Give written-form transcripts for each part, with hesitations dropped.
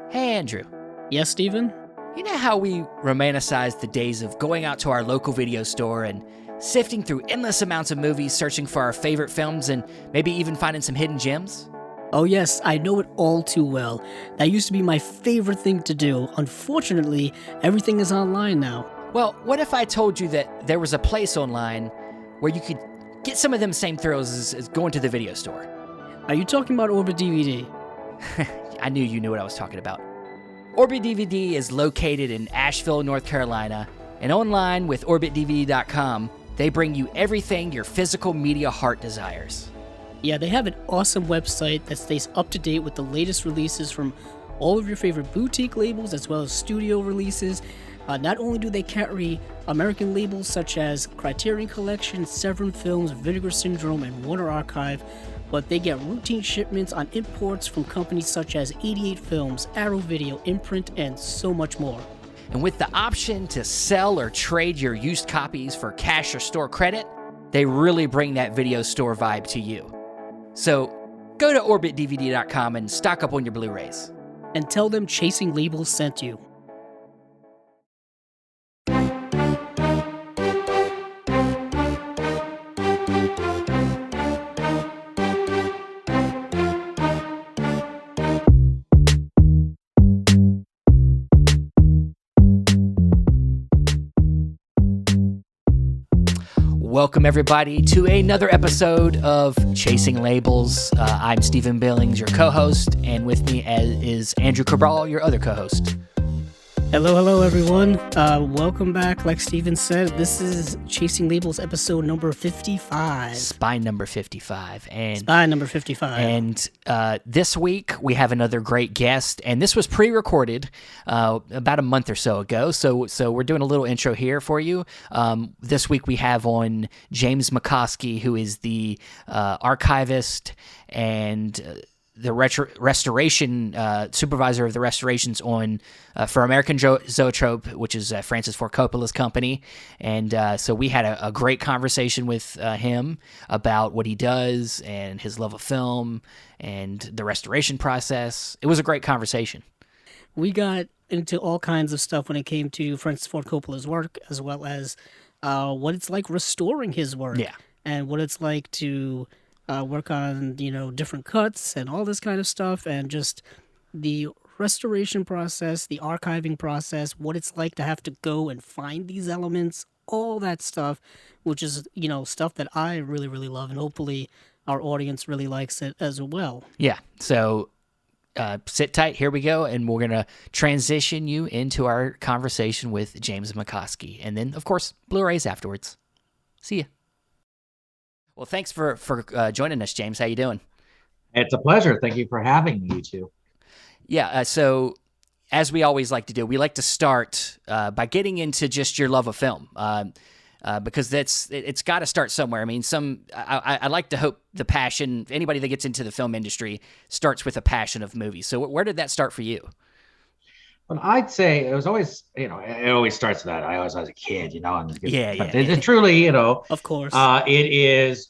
Hey, Andrew. Yes, Steven? You know how we romanticize the days of going out to our local video store and sifting through endless amounts of movies, searching for our favorite films, and maybe even finding some hidden gems? Oh yes, I know it all too well. That used to be my favorite thing to do. Unfortunately, everything is online now. Well, what if I told you that there was a place online where you could get some of them same thrills as going to the video store? Are you talking about Orbit DVD? I knew you knew what I was talking about. Orbit DVD is located in Asheville, North Carolina, and online with OrbitDVD.com, they bring you everything your physical media heart desires. Yeah, they have an awesome website that stays up to date with the latest releases from all of your favorite boutique labels as well as studio releases. Not only do they carry American labels such as Criterion Collection, Severin Films, Vinegar Syndrome, and Warner Archive, but they get routine shipments on imports from companies such as 88 Films, Arrow Video, Imprint, and so much more. And with the option to sell or trade your used copies for cash or store credit, they really bring that video store vibe to you. So go to OrbitDVD.com and stock up on your Blu-rays. And tell them Chasing Labels sent you. Welcome, everybody, to another episode of Chasing Labels. I'm Stephen Billings, your co-host, and with me is Andrew Cabral, your other co-host. Hello, everyone. Welcome back. Like Steven said, this is Chasing Labels episode number 55. Spine number 55. And this week, we have another great guest, and this was pre-recorded about a month or so ago, so we're doing a little intro here for you. This week, we have on James Mockoski, who is the archivist and the restoration supervisor of the restorations on for American Zoetrope, which is Francis Ford Coppola's company. And so we had a great conversation with him about what he does and his love of film and the restoration process. It was a great conversation. We got into all kinds of stuff when it came to Francis Ford Coppola's work, as well as what it's like restoring his work. Yeah. And what it's like to work on, different cuts and all this kind of stuff, and just the restoration process, the archiving process, what it's like to have to go and find these elements, all that stuff, which is, stuff that I really, really love, and hopefully our audience really likes it as well. Yeah, so sit tight, here we go, and we're going to transition you into our conversation with James Mockoski, and then, of course, Blu-rays afterwards. See ya. Well, thanks for joining us, James. How you doing? It's a pleasure. Thank you for having me, you two. Yeah, so as we always like to do, we like to start by getting into just your love of film, because it's got to start somewhere. I mean, I like to hope the passion, anybody that gets into the film industry starts with a passion of movies. So where did that start for you? Well, I'd say it was always, it always starts with that. I always was a kid, and Yeah. Truly, of course, it is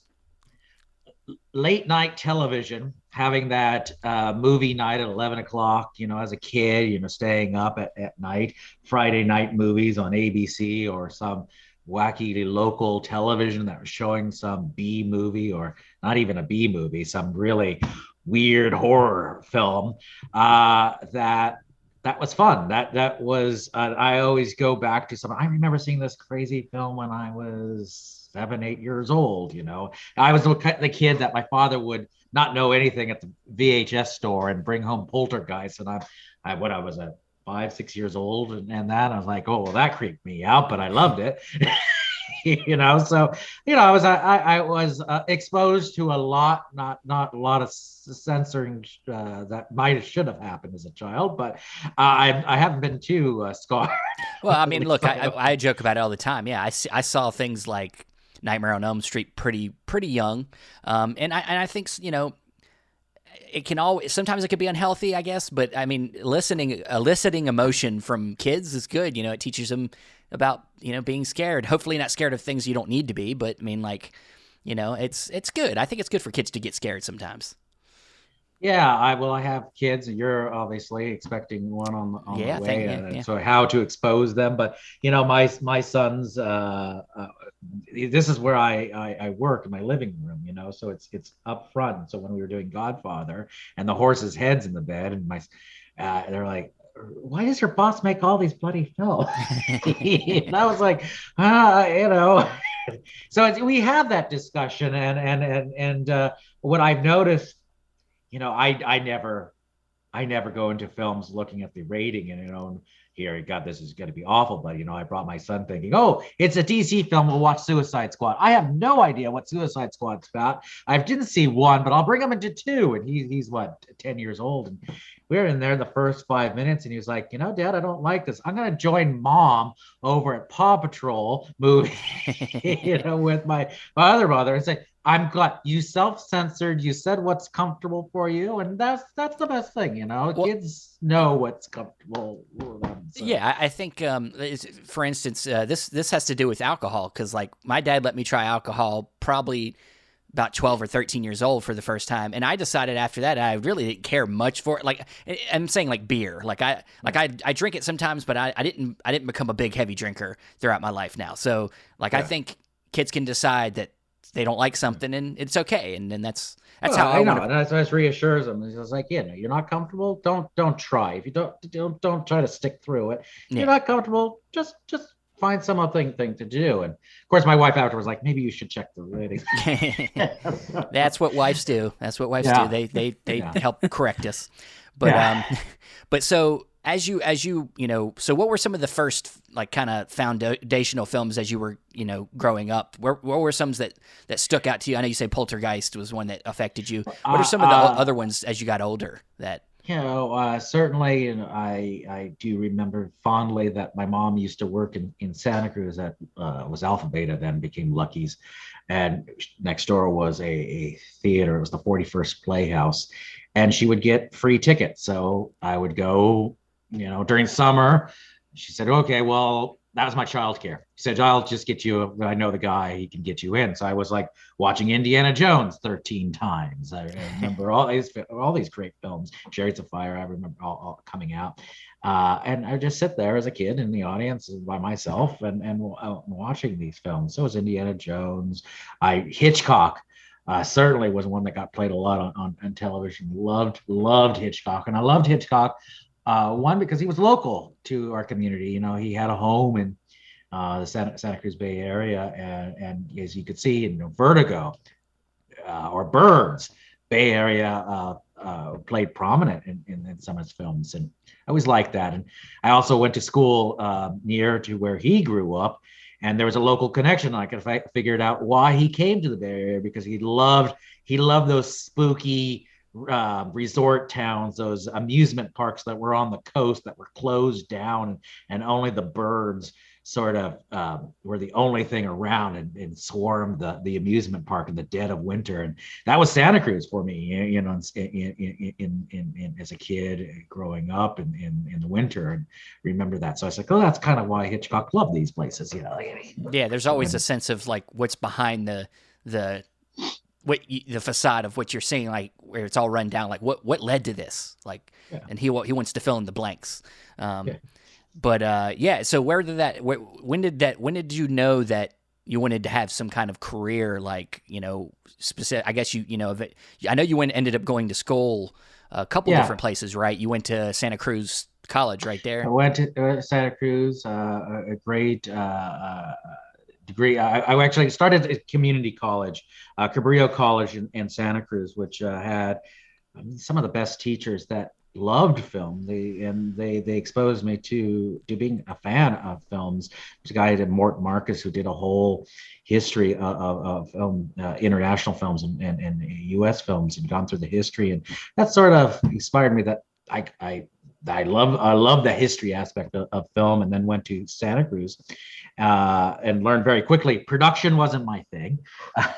late night television, having that movie night at 11 o'clock, as a kid, staying up at night, Friday night movies on ABC or some wacky local television that was showing some B movie, or not even a B movie, some really weird horror film that was fun. That was, I always go back to I remember seeing this crazy film when I was 7-8 years old. I was the kid that my father would not know anything at the VHS store and bring home Poltergeist. And I was 5-6 years old, and that I was like, oh, well, that creeped me out, but I loved it. So I was exposed to a lot, not a lot of censoring that should have happened as a child, but I haven't been too scarred. Well, I mean, look, I joke about it all the time. Yeah, I saw things like Nightmare on Elm Street pretty young, and I think it can always, sometimes it could be unhealthy, I guess, but I mean, eliciting emotion from kids is good. It teaches them about, being scared, hopefully not scared of things you don't need to be, but I mean, it's good. I think it's good for kids to get scared sometimes. Yeah, I have kids, and you're obviously expecting one on the way, and Yeah. so how to expose them. But my sons, this is where I work in my living room, so it's up front. So when we were doing Godfather, and the horses' heads in the bed, and they're like, why does your boss make all these bloody films? And I was like, So we have that discussion, and what I've noticed, I never go into films looking at the rating and here, God, this is going to be awful. But I brought my son thinking, oh, it's a DC film. We'll watch Suicide Squad. I have no idea what Suicide Squad's about. I didn't see one, but I'll bring him into two. And he's what, 10 years old, and we're in there the first 5 minutes, and he was like, Dad, I don't like this. I'm going to join Mom over at Paw Patrol movie, with my other mother, and say, I'm glad you self-censored. You said what's comfortable for you, and that's the best thing. Well, kids know what's comfortable for them. So. Yeah, I think, for instance, this has to do with alcohol, because like my dad let me try alcohol probably about 12 or 13 years old for the first time, and I decided after that I really didn't care much for it. Like I'm saying, like beer, I drink it sometimes, but I didn't become a big heavy drinker throughout my life now. So I think kids can decide that they don't like something, and it's okay, and then that's how I know. And that's reassures them. It's like, you're not comfortable. Don't try. If you don't try to stick through it. If you're not comfortable, just find some other thing to do. And of course, my wife afterwards was like, maybe you should check the rating. That's what wives do. Do. They help correct us. But but so as you so what were some of the first kind of foundational films as you were growing up? What were some that stuck out to you? I know you say Poltergeist was one that affected you. What are some of the other ones as you got older that? Certainly, I do remember fondly that my mom used to work in Santa Cruz at was Alpha Beta, then became Lucky's, and next door was a theater. It was the 41st Playhouse, and she would get free tickets. So I would go, during summer. She said, okay, well, that was my childcare. She said, I'll just get you, I know the guy, he can get you in. So I was like watching Indiana Jones 13 times. I remember all these great films. Chariots of Fire, I remember all coming out. And I just sit there as a kid in the audience by myself and watching these films. So it was Indiana Jones. Hitchcock certainly was one that got played a lot on television. Loved Hitchcock. And I loved Hitchcock. One, because he was local to our community. He had a home in the Santa Cruz Bay Area, and as you could see in Vertigo or Birds, Bay Area played prominent in some of his films, and I always liked that. And I also went to school near to where he grew up, and there was a local connection. I could figured out why he came to the Bay Area, because he loved those spooky resort towns, those amusement parks that were on the coast that were closed down, and only the birds sort of were the only thing around, and swarmed the amusement park in the dead of winter. And that was Santa Cruz for me, in as a kid growing up in the winter, and remember that. So I was like, oh, that's kind of why Hitchcock loved these places. Yeah, there's always a sense of what's behind the facade of what you're seeing, where it's all run down, what led to this, and he wants to fill in the blanks. But so when did you know that you wanted to have some kind of career, specific? I guess I know you ended up going to school a couple different places, right? You went to Santa Cruz College right there. I went to Santa Cruz, a great degree. I actually started at community college, Cabrillo College in Santa Cruz, which had some of the best teachers that loved film. They exposed me to being a fan of films. There's a guy named Mort Marcus who did a whole history of film, international films and U.S. films, and gone through the history, and that sort of inspired me that I love the history aspect of film, and then went to Santa Cruz and learned very quickly production wasn't my thing.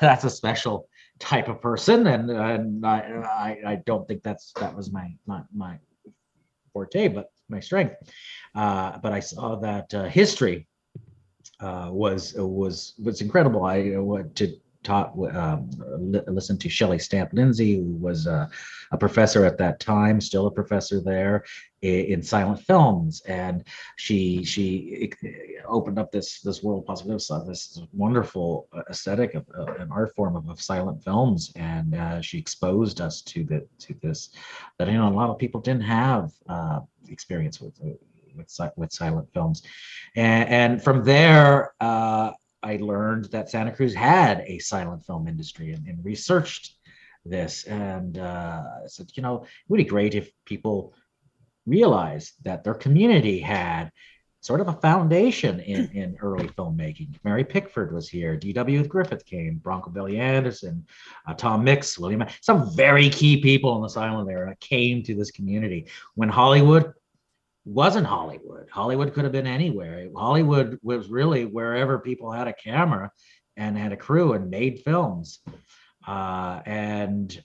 That's a special type of person, and I don't think that was my forte, but my strength. But I saw that history was incredible. I went to listened to Shelley Stamp Lindsay, who was a professor at that time, still a professor there in silent films, and she opened up this world of possibilities, this wonderful aesthetic of an art form of silent films, and she exposed us to this that a lot of people didn't have experience with silent films, and from there. I learned that Santa Cruz had a silent film industry and researched this, and I said, it would be great if people realized that their community had sort of a foundation in early filmmaking. Mary Pickford was here, D.W. Griffith came, Bronco Billy Anderson, Tom Mix, William, some very key people in the silent era came to this community. When Hollywood wasn't Hollywood. Hollywood could have been anywhere. Hollywood was really wherever people had a camera and had a crew and made films. And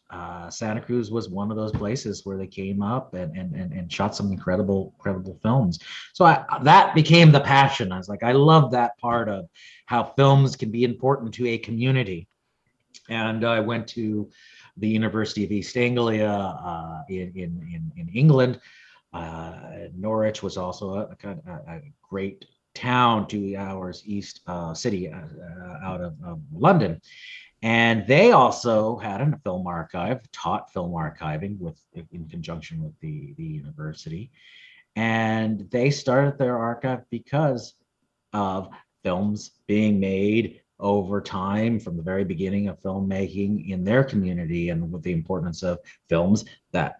Santa Cruz was one of those places where they came up and shot some incredible films. So that became the passion. I was like, I love that part of how films can be important to a community. And I went to the University of East Anglia in England. Norwich was also a great town, 2 hours east city out of London. And they also had a film archive, taught film archiving in conjunction with the university. And they started their archive because of films being made over time from the very beginning of filmmaking in their community, and with the importance of films that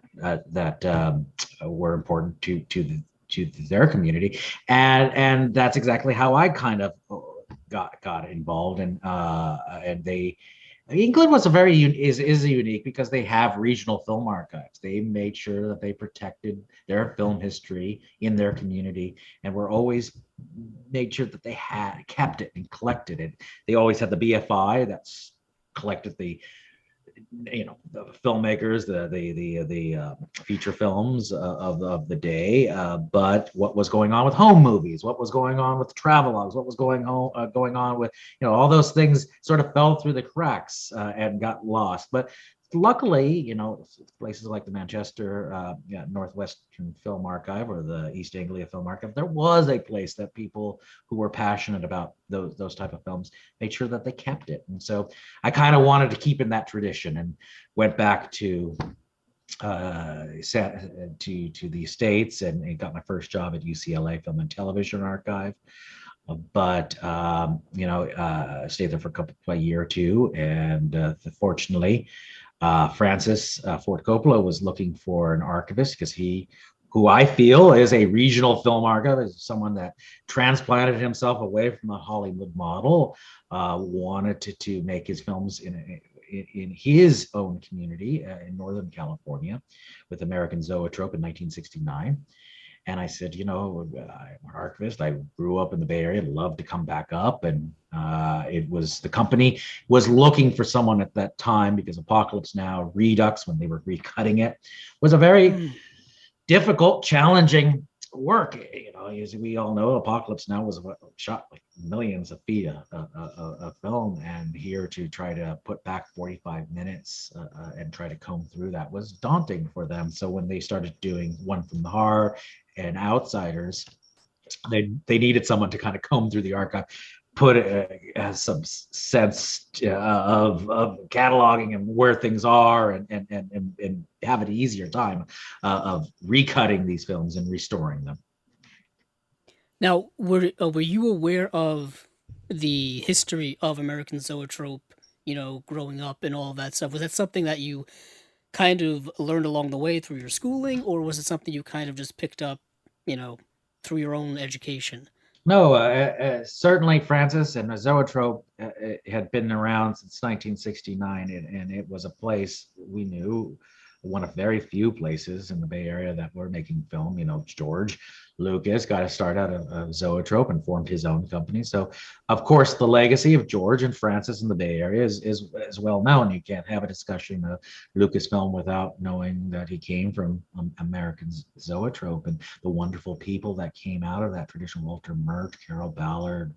were important to their community, and that's exactly how I kind of got involved, and they. England was is unique because they have regional film archives. They made sure that they protected their film history in their community, and were always made sure that they had kept it and collected it. They always had the BFI that's collected the filmmakers, the feature films of the day, but what was going on with home movies, what was going on with travelogues, what was going on with all those things sort of fell through the cracks and got lost. But luckily, places like the Manchester Northwestern Film Archive or the East Anglia Film Archive, there was a place that people who were passionate about those type of films made sure that they kept it. And so I kind of wanted to keep in that tradition and went back to the States and got my first job at UCLA Film and Television Archive. But stayed there for a year or two, and fortunately, Francis Ford Coppola was looking for an archivist because who I feel is a regional film archivist, someone that transplanted himself away from the Hollywood model, wanted to make his films in his own community in Northern California with American Zoetrope in 1969. And I said, I'm an archivist. I grew up in the Bay Area, loved to come back up. And the company was looking for someone at that time because Apocalypse Now, Redux, when they were recutting it, was a very difficult, challenging work. As we all know, Apocalypse Now was shot like millions of feet of film, and here to try to put back 45 minutes and try to comb through that was daunting for them. So when they started doing One from the Heart and Outsiders, they needed someone to kind of comb through the archive, put some sense of cataloging and where things are, and have an easier time of recutting these films and restoring them. Now, were you aware of the history of American Zoetrope, growing up and all that stuff? Was that something that you kind of learned along the way through your schooling, or was it something you kind of just picked up, through your own education? No, certainly Francis and Zoetrope had been around since 1969, and it was a place we knew, one of very few places in the Bay Area that were making film. George Lucas got to start out of Zoetrope and formed his own company. So, of course, the legacy of George and Francis in the Bay Area is well known. You can't have a discussion of Lucasfilm without knowing that he came from American Zoetrope and the wonderful people that came out of that tradition. Walter Mert, Carol Ballard,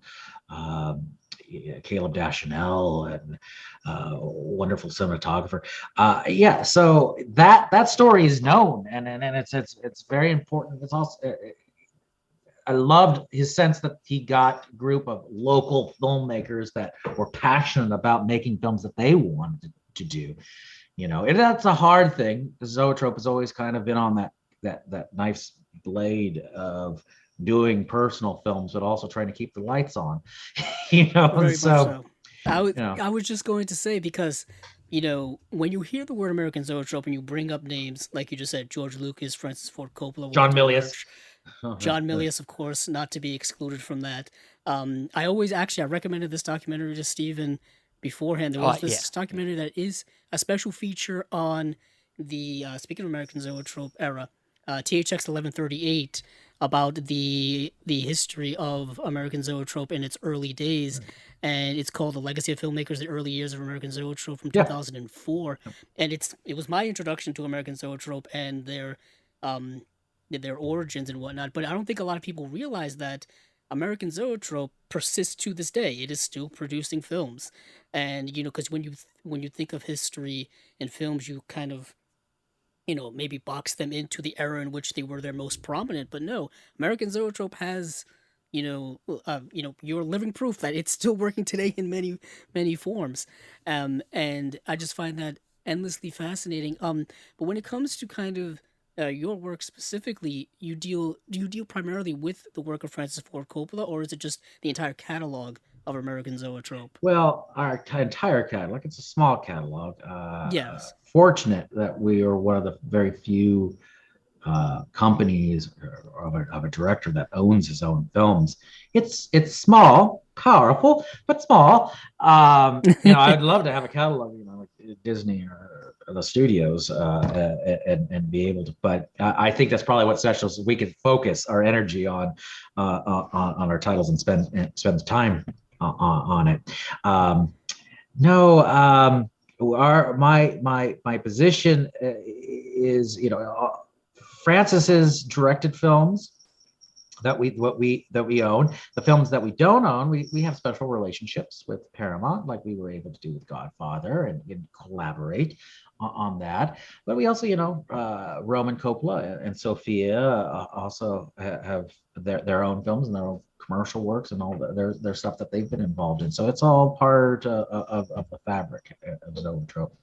Caleb Deschanel and wonderful cinematographer. Yeah, so that story is known, and it's very important. It's also I loved his sense that he got a group of local filmmakers that were passionate about making films that they wanted to do. And that's a hard thing. Zoetrope has always kind of been on that nice blade of doing personal films, but also trying to keep the lights on. Very much so. I was just going to say, because when you hear the word American Zoetrope and you bring up names like you just said, George Lucas, Francis Ford Coppola, John Walter Milius. Murch, John Milius, of course, not to be excluded from that. I recommended this documentary to Steven beforehand. There was this documentary that is a special feature on the, speaking of American Zoetrope era, THX 1138, about the history of American Zoetrope in its early days. And it's called The Legacy of Filmmakers: The Early Years of American Zoetrope from 2004. And it was my introduction to American Zoetrope and their origins and whatnot. But I don't think a lot of people realize that American Zoetrope persists to this day. It is still producing films, and because when you think of history in films, you kind of maybe box them into the era in which they were their most prominent. But no, American Zoetrope has you're living proof that it's still working today in many forms, and I just find that endlessly fascinating. But when it comes to kind of your work specifically, do you deal primarily with the work of Francis Ford Coppola, or is it just the entire catalog of American Zoetrope? Well, our entire catalog, it's a small catalog. Yes. Fortunate that we are one of the very few companies of a director that owns his own films. It's small, powerful, but small. I'd love to have a catalog, like Disney or the studios, and be able to. But I think that's probably what specials we can focus our energy on our titles and spend time on it. No. My position is, Francis's directed films that we own. The films that we don't own, we have special relationships with Paramount, like we were able to do with Godfather, and collaborate on that. But we also, Roman Coppola and Sophia also have their own films and their own commercial works and all their stuff that they've been involved in. So it's all part of the fabric of Zoetrope.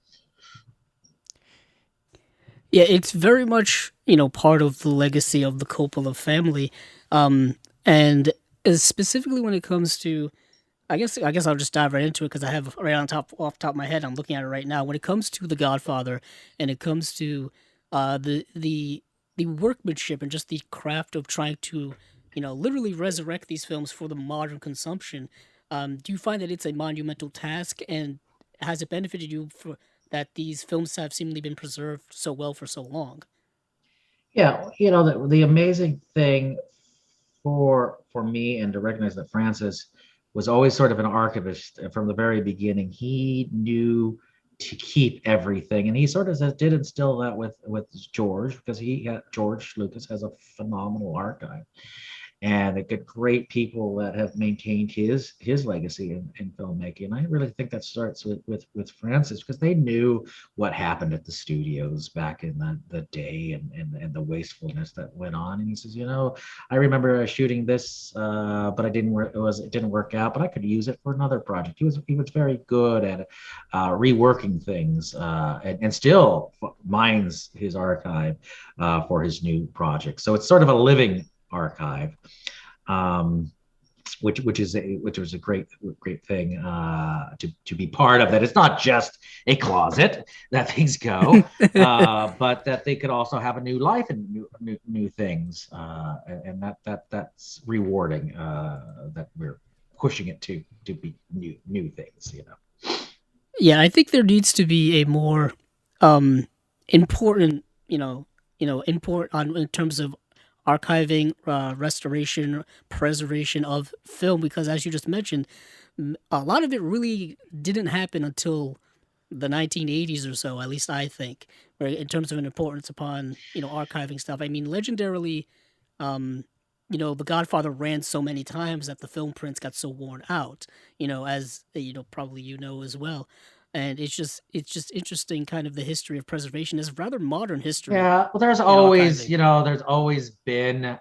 Yeah, it's very much, part of the legacy of the Coppola family. And specifically when it comes to, I guess I'll just dive right into it because I have right off the top of my head, I'm looking at it right now. When it comes to The Godfather and it comes to the workmanship and just the craft of trying to, literally resurrect these films for the modern consumption, do you find that it's a monumental task, and has it benefited you for that these films have seemingly been preserved so well for so long? Yeah, the amazing thing for me, and to recognize that Francis was always sort of an archivist from the very beginning. He knew to keep everything, and he sort of did instill that with George, because George Lucas has a phenomenal archive, and it got great people that have maintained his legacy in filmmaking. And I really think that starts with Francis, because they knew what happened at the studios back in the day, and the wastefulness that went on. And he says, I remember shooting this, but it didn't work out, but I could use it for another project. He was very good at reworking things, and still mines his archive for his new project. So it's sort of a living archive, which was a great thing to be part of. That it's not just a closet that things go, but that they could also have a new life and new things, and that's rewarding. That we're pushing it to be new things. Yeah, I think there needs to be a more important, import on in terms of archiving, restoration, preservation of film, because as you just mentioned, a lot of it really didn't happen until the 1980s or so, at least I think, right, in terms of an importance upon, archiving stuff. I mean, legendarily, The Godfather ran so many times that the film prints got so worn out, as probably as well. And it's just interesting, kind of the history of preservation is rather modern history Yeah, well, there's in always, archiving. there's always been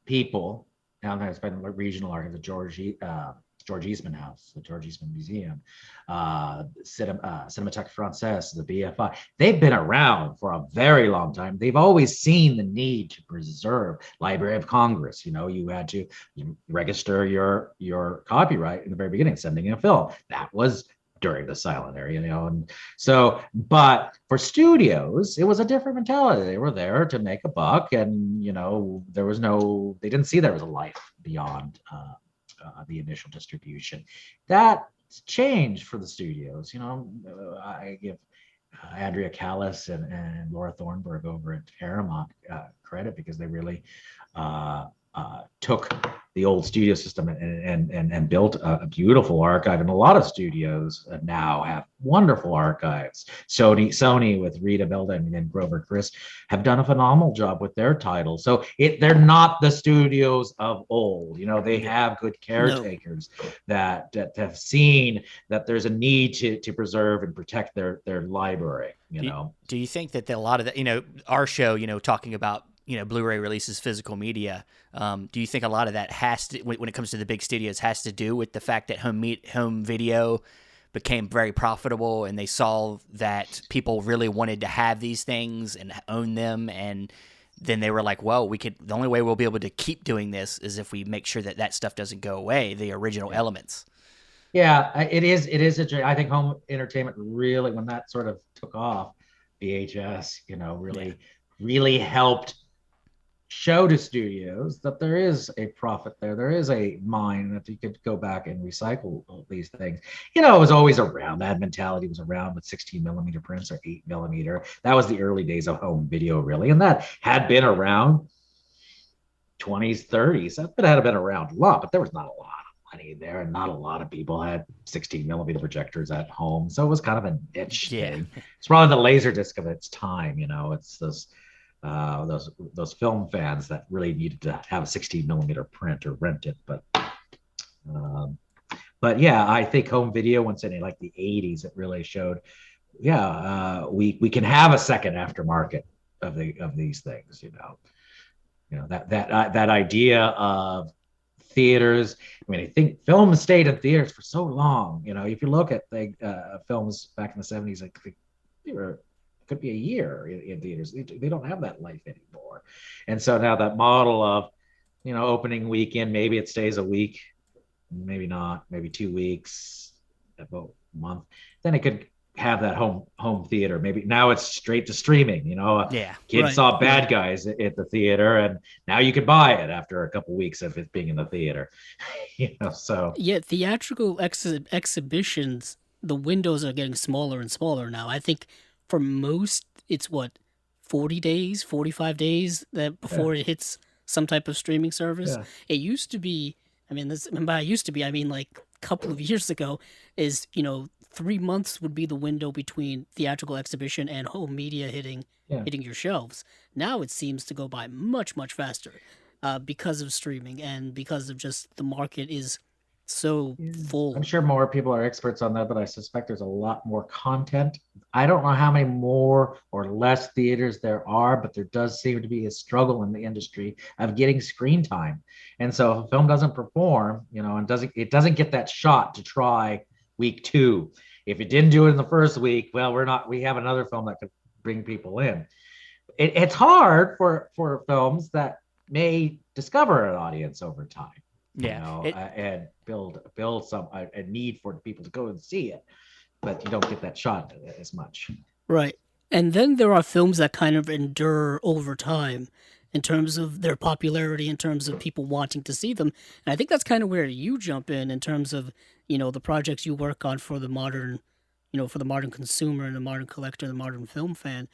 people. Now there's been regional art, the George Eastman House, the George Eastman Museum, Cinémathèque Française, the BFI. They've been around for a very long time. They've always seen the need to preserve. Library of Congress, you had to register your copyright in the very beginning, sending in a film. That was during the silent era, and so, but for studios, it was a different mentality. They were there to make a buck, and they didn't see there was a life beyond the initial distribution. That changed for the studios. I give Andrea Callis and Laura Thornburg over at Paramount credit, because they really took the old studio system and built a beautiful archive. And a lot of studios now have wonderful archives. Sony with Rita Belden and Grover Chris have done a phenomenal job with their titles. So they're not the studios of old. They have good caretakers that have seen that there's a need to preserve and protect their library. Do you think that a lot of that, our show, talking about Blu-ray releases, physical media. Do you think a lot of that has to, when it comes to the big studios, has to do with the fact that home video became very profitable, and they saw that people really wanted to have these things and own them, and then they were like, well, the only way we'll be able to keep doing this is if we make sure that stuff doesn't go away, the original elements. Yeah, it is. I think home entertainment really, when that sort of took off, VHS, really helped show to studios that there is a profit there. There is a mine that you could go back and recycle these things. It was always around. That mentality was around with 16 millimeter prints or 8 millimeter. That was the early days of home video, really. And that had been around 20s, 30s. That had been around a lot, but there was not a lot of money there, and not a lot of people had 16 millimeter projectors at home. So it was kind of a niche thing. It's probably the Laserdisc of its time. It's those film fans that really needed to have a 16 millimeter print or rent it. But yeah, I think home video, once in like the 80s, it really showed, we can have a second aftermarket of these things. That idea of theaters. I mean, I think film stayed in theaters for so long. If you look at films back in the 70s, like they were, could be a year in theaters. They don't have that life anymore. And so now that model of, opening weekend, maybe it stays a week, maybe not, maybe 2 weeks, about a month, then it could have that home theater. Maybe now it's straight to streaming. Kids saw Bad Guys at the theater, and now you can buy it after a couple of weeks of it being in the theater. So theatrical exhibitions, the windows are getting smaller and smaller now. I think for most, it's 40 days, 45 days that before it hits some type of streaming service. Yeah. It used to be, I mean like a couple of years ago, is 3 months would be the window between theatrical exhibition and home media hitting your shelves. Now it seems to go by much, much faster because of streaming and because of just the market is so full. I'm sure more people are experts on that, but I suspect there's a lot more content. I don't know how many more or less theaters there are, but there does seem to be a struggle in the industry of getting screen time. And so if a film doesn't perform, and it doesn't get that shot to try week 2. If it didn't do it in the first week, well, we have another film that could bring people in. It's hard for films that may discover an audience over time. And build a need for people to go and see it, but you don't get that shot as much. Right. And then there are films that kind of endure over time in terms of their popularity, in terms of people wanting to see them. And I think that's kind of where you jump in terms of, the projects you work on for the modern, for the modern consumer and the modern collector, the modern film fan.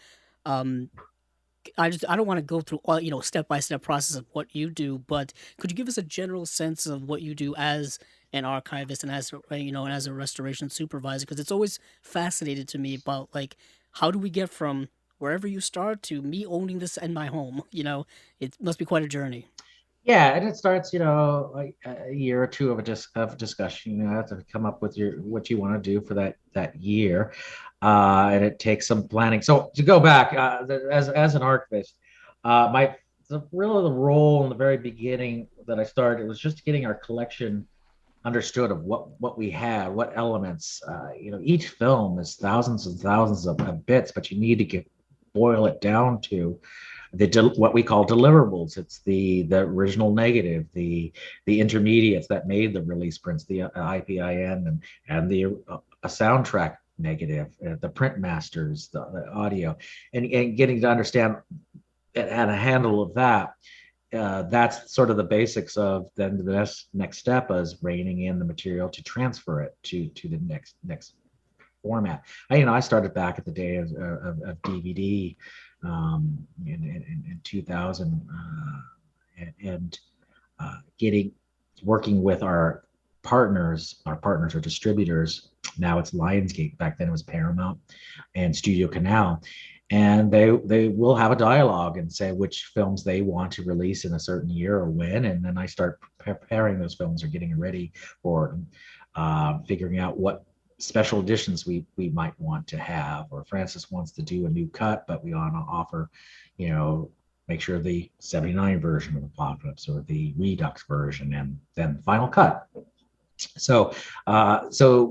I don't want to go through all, step-by-step process of what you do, but could you give us a general sense of what you do as an archivist and as a restoration supervisor? Because it's always fascinated to me about how do we get from wherever you start to me owning this in my home? It must be quite a journey. Yeah, and it starts, like a year or two of of discussion. You have to come up with what you want to do for that year, and it takes some planning. So to go back, as an archivist, my really the role in the very beginning that I started was just getting our collection understood of what we had, what elements. Each film is thousands and thousands of bits, but you need to boil it down to what we call deliverables. It's the original negative, the intermediates that made the release prints, the IPIN and the a soundtrack negative, the print masters, the audio, and getting to understand and a handle of that. That's sort of the basics of then the next step is reining in the material to transfer it to the next format. I started back at the day of DVD in 2000 and working with our partners. Our partners are distributors. Now it's Lionsgate. Back then it was Paramount and Studio Canal. And they will have a dialogue and say which films they want to release in a certain year or when. And then I start preparing those films or getting ready for figuring out what special editions we might want to have, or Francis wants to do a new cut, but we want to offer, make sure the 79 version of Apocalypse or the Redux version and then final cut. So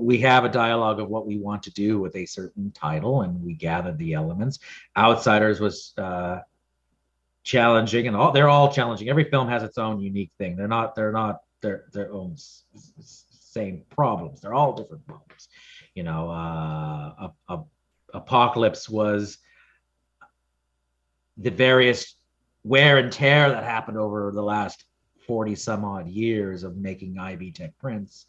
we have a dialogue of what we want to do with a certain title, and we gathered the elements. Outsiders was challenging, and they're all challenging. Every film has its own unique thing. They're not their own same problems. They're all different problems. Apocalypse was the various wear and tear that happened over the last 40 some odd years of making IB Tech prints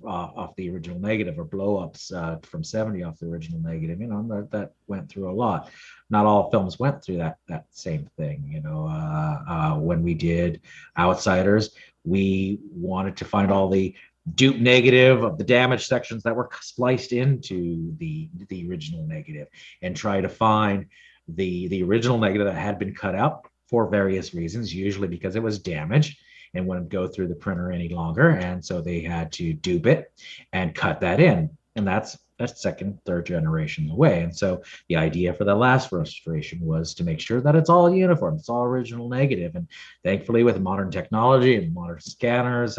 off the original negative, or blow-ups from 70 off the original negative. That went through a lot. Not all films went through that same thing. When we did Outsiders, we wanted to find all the dupe negative of the damage sections that were spliced into the original negative, and try to find the original negative that had been cut out for various reasons, usually because it was damaged and wouldn't go through the printer any longer, and so they had to dupe it and cut that in. And that's second, third generation away. And so the idea for the last restoration was to make sure that it's all uniform, it's all original negative. And thankfully, with modern technology and modern scanners,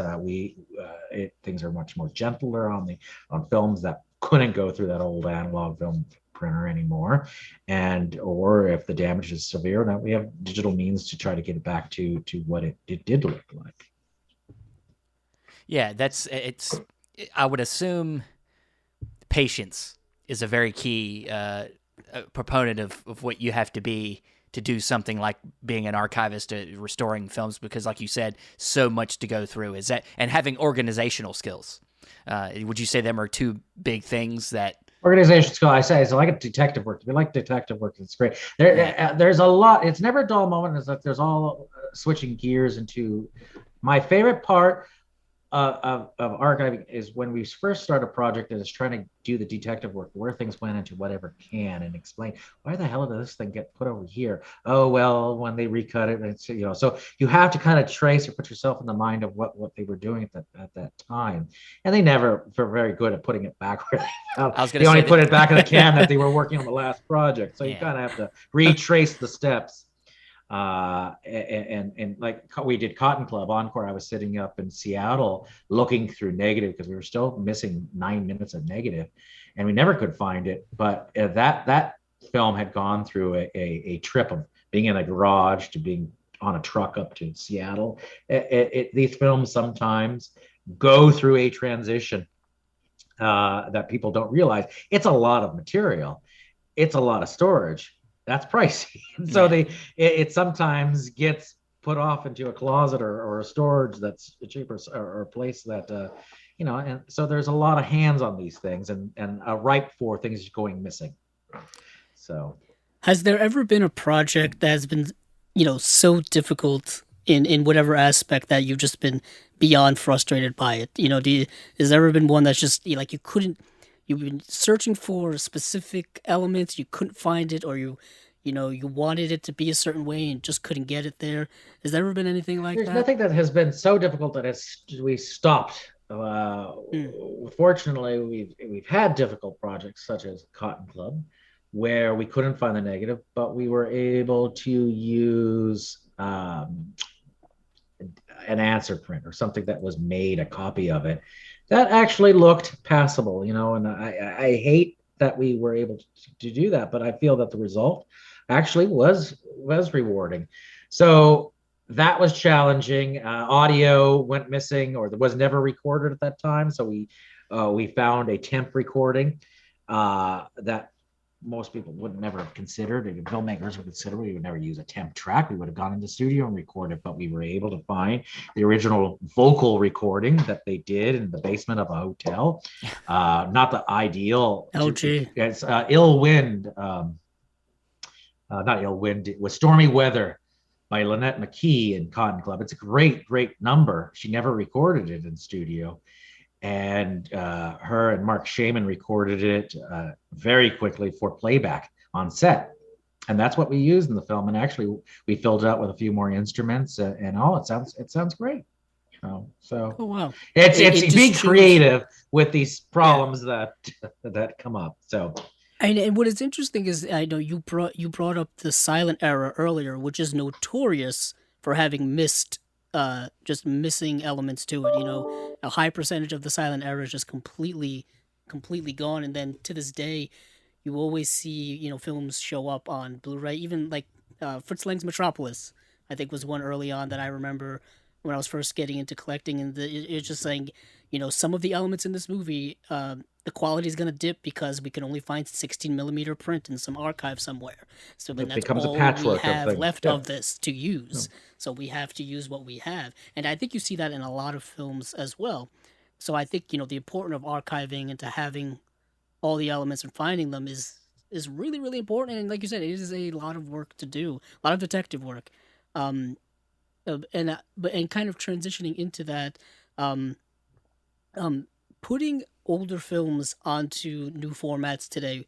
things are much more gentler on films that couldn't go through that old analog film printer anymore, or if the damage is severe, now we have digital means to try to get it back to what it did look like. Yeah, I would assume patience is a very key proponent of what you have to be to do something like being an archivist, restoring films, because like you said, so much to go through. Is that, and having organizational skills. Would you say them are two big things that organization skill? I say it's like a detective work. If you like detective work, it's great. There's a lot. It's never a dull moment. It's like there's all switching gears into my favorite part of archiving is when we first start a project that is trying to do the detective work, where things went into whatever can, and explain why the hell did this thing get put over here? Oh, well, when they recut it, it's, so you have to kind of trace or put yourself in the mind of what they were doing at that time. And they never were very good at putting it back where they only put it back in the can that they were working on the last project. So you kind of have to retrace the steps. And like we did Cotton Club Encore, I was sitting up in Seattle looking through negative because we were still missing 9 minutes of negative, and we never could find it. But that film had gone through a trip of being in a garage to being on a truck up to Seattle. These films sometimes go through a transition that people don't realize. It's a lot of material. It's a lot of storage. That's pricey. So it sometimes gets put off into a closet or a storage that's cheaper, or a place that, and so there's a lot of hands on these things and ripe for things going missing. So has there ever been a project that has been, so difficult in whatever aspect that you've just been beyond frustrated by it? Has there ever been one that's just like you've been searching for specific elements, you couldn't find it, or you you wanted it to be a certain way and just couldn't get it there. Has there ever been anything like There's that? nothing that has been so difficult that we stopped. Fortunately, we've had difficult projects such as Cotton Club, where we couldn't find the negative, but we were able to use an answer print or something that was made, a copy of it that actually looked passable, and I hate that we were able to do that, but I feel that the result actually was rewarding. So that was challenging. Audio went missing, or was never recorded at that time, so we found a temp recording that most people would never have considered. Filmmakers would consider. We would never use a temp track. We would have gone in the studio and recorded, but we were able to find the original vocal recording that they did in the basement of a hotel. Not the ideal. LG. It's Ill Wind. Not Ill Wind. It was Stormy Weather by Lynette McKee in Cotton Club. It's a great number. She never recorded it in studio. And her and Mark Shaman recorded it very quickly for playback on set, and that's what we used in the film. And actually, we filled it out with a few more instruments, and it sounds great. So oh wow, it's being creative with these problems that come up. So. And what is interesting is, I know you brought up the silent era earlier, which is notorious for having missing elements to it. A high percentage of the silent era is just completely gone. And then to this day, you always see, films show up on Blu-ray, even like Fritz Lang's Metropolis, I think was one early on that I remember when I was first getting into collecting. And it's just saying, some of the elements in this movie, the quality is going to dip because we can only find 16 millimeter print in some archive somewhere. So then that's all we have left of this to use. So we have to use what we have. And I think you see that in a lot of films as well. So I think, the importance of archiving and to having all the elements and finding them is really, really important. And like you said, it is a lot of work to do, a lot of detective work. And kind of transitioning into that, putting older films onto new formats today.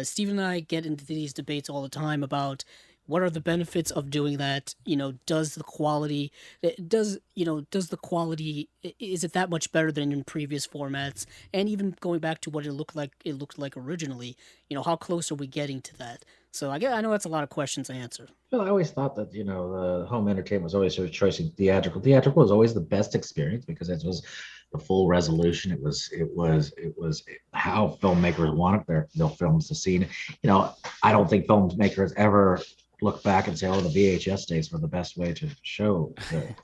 Steve and I get into these debates all the time about what are the benefits of doing that. Does the quality is it that much better than in previous formats? And even going back to what it looked like originally, how close are we getting to that? So I know that's a lot of questions to answer. Well, I always thought that the home entertainment was always sort of choosing theatrical. Theatrical was always the best experience because it was the full resolution. It was how filmmakers wanted their films to see. I don't think filmmakers ever look back and say, "Oh, the VHS days were the best way to show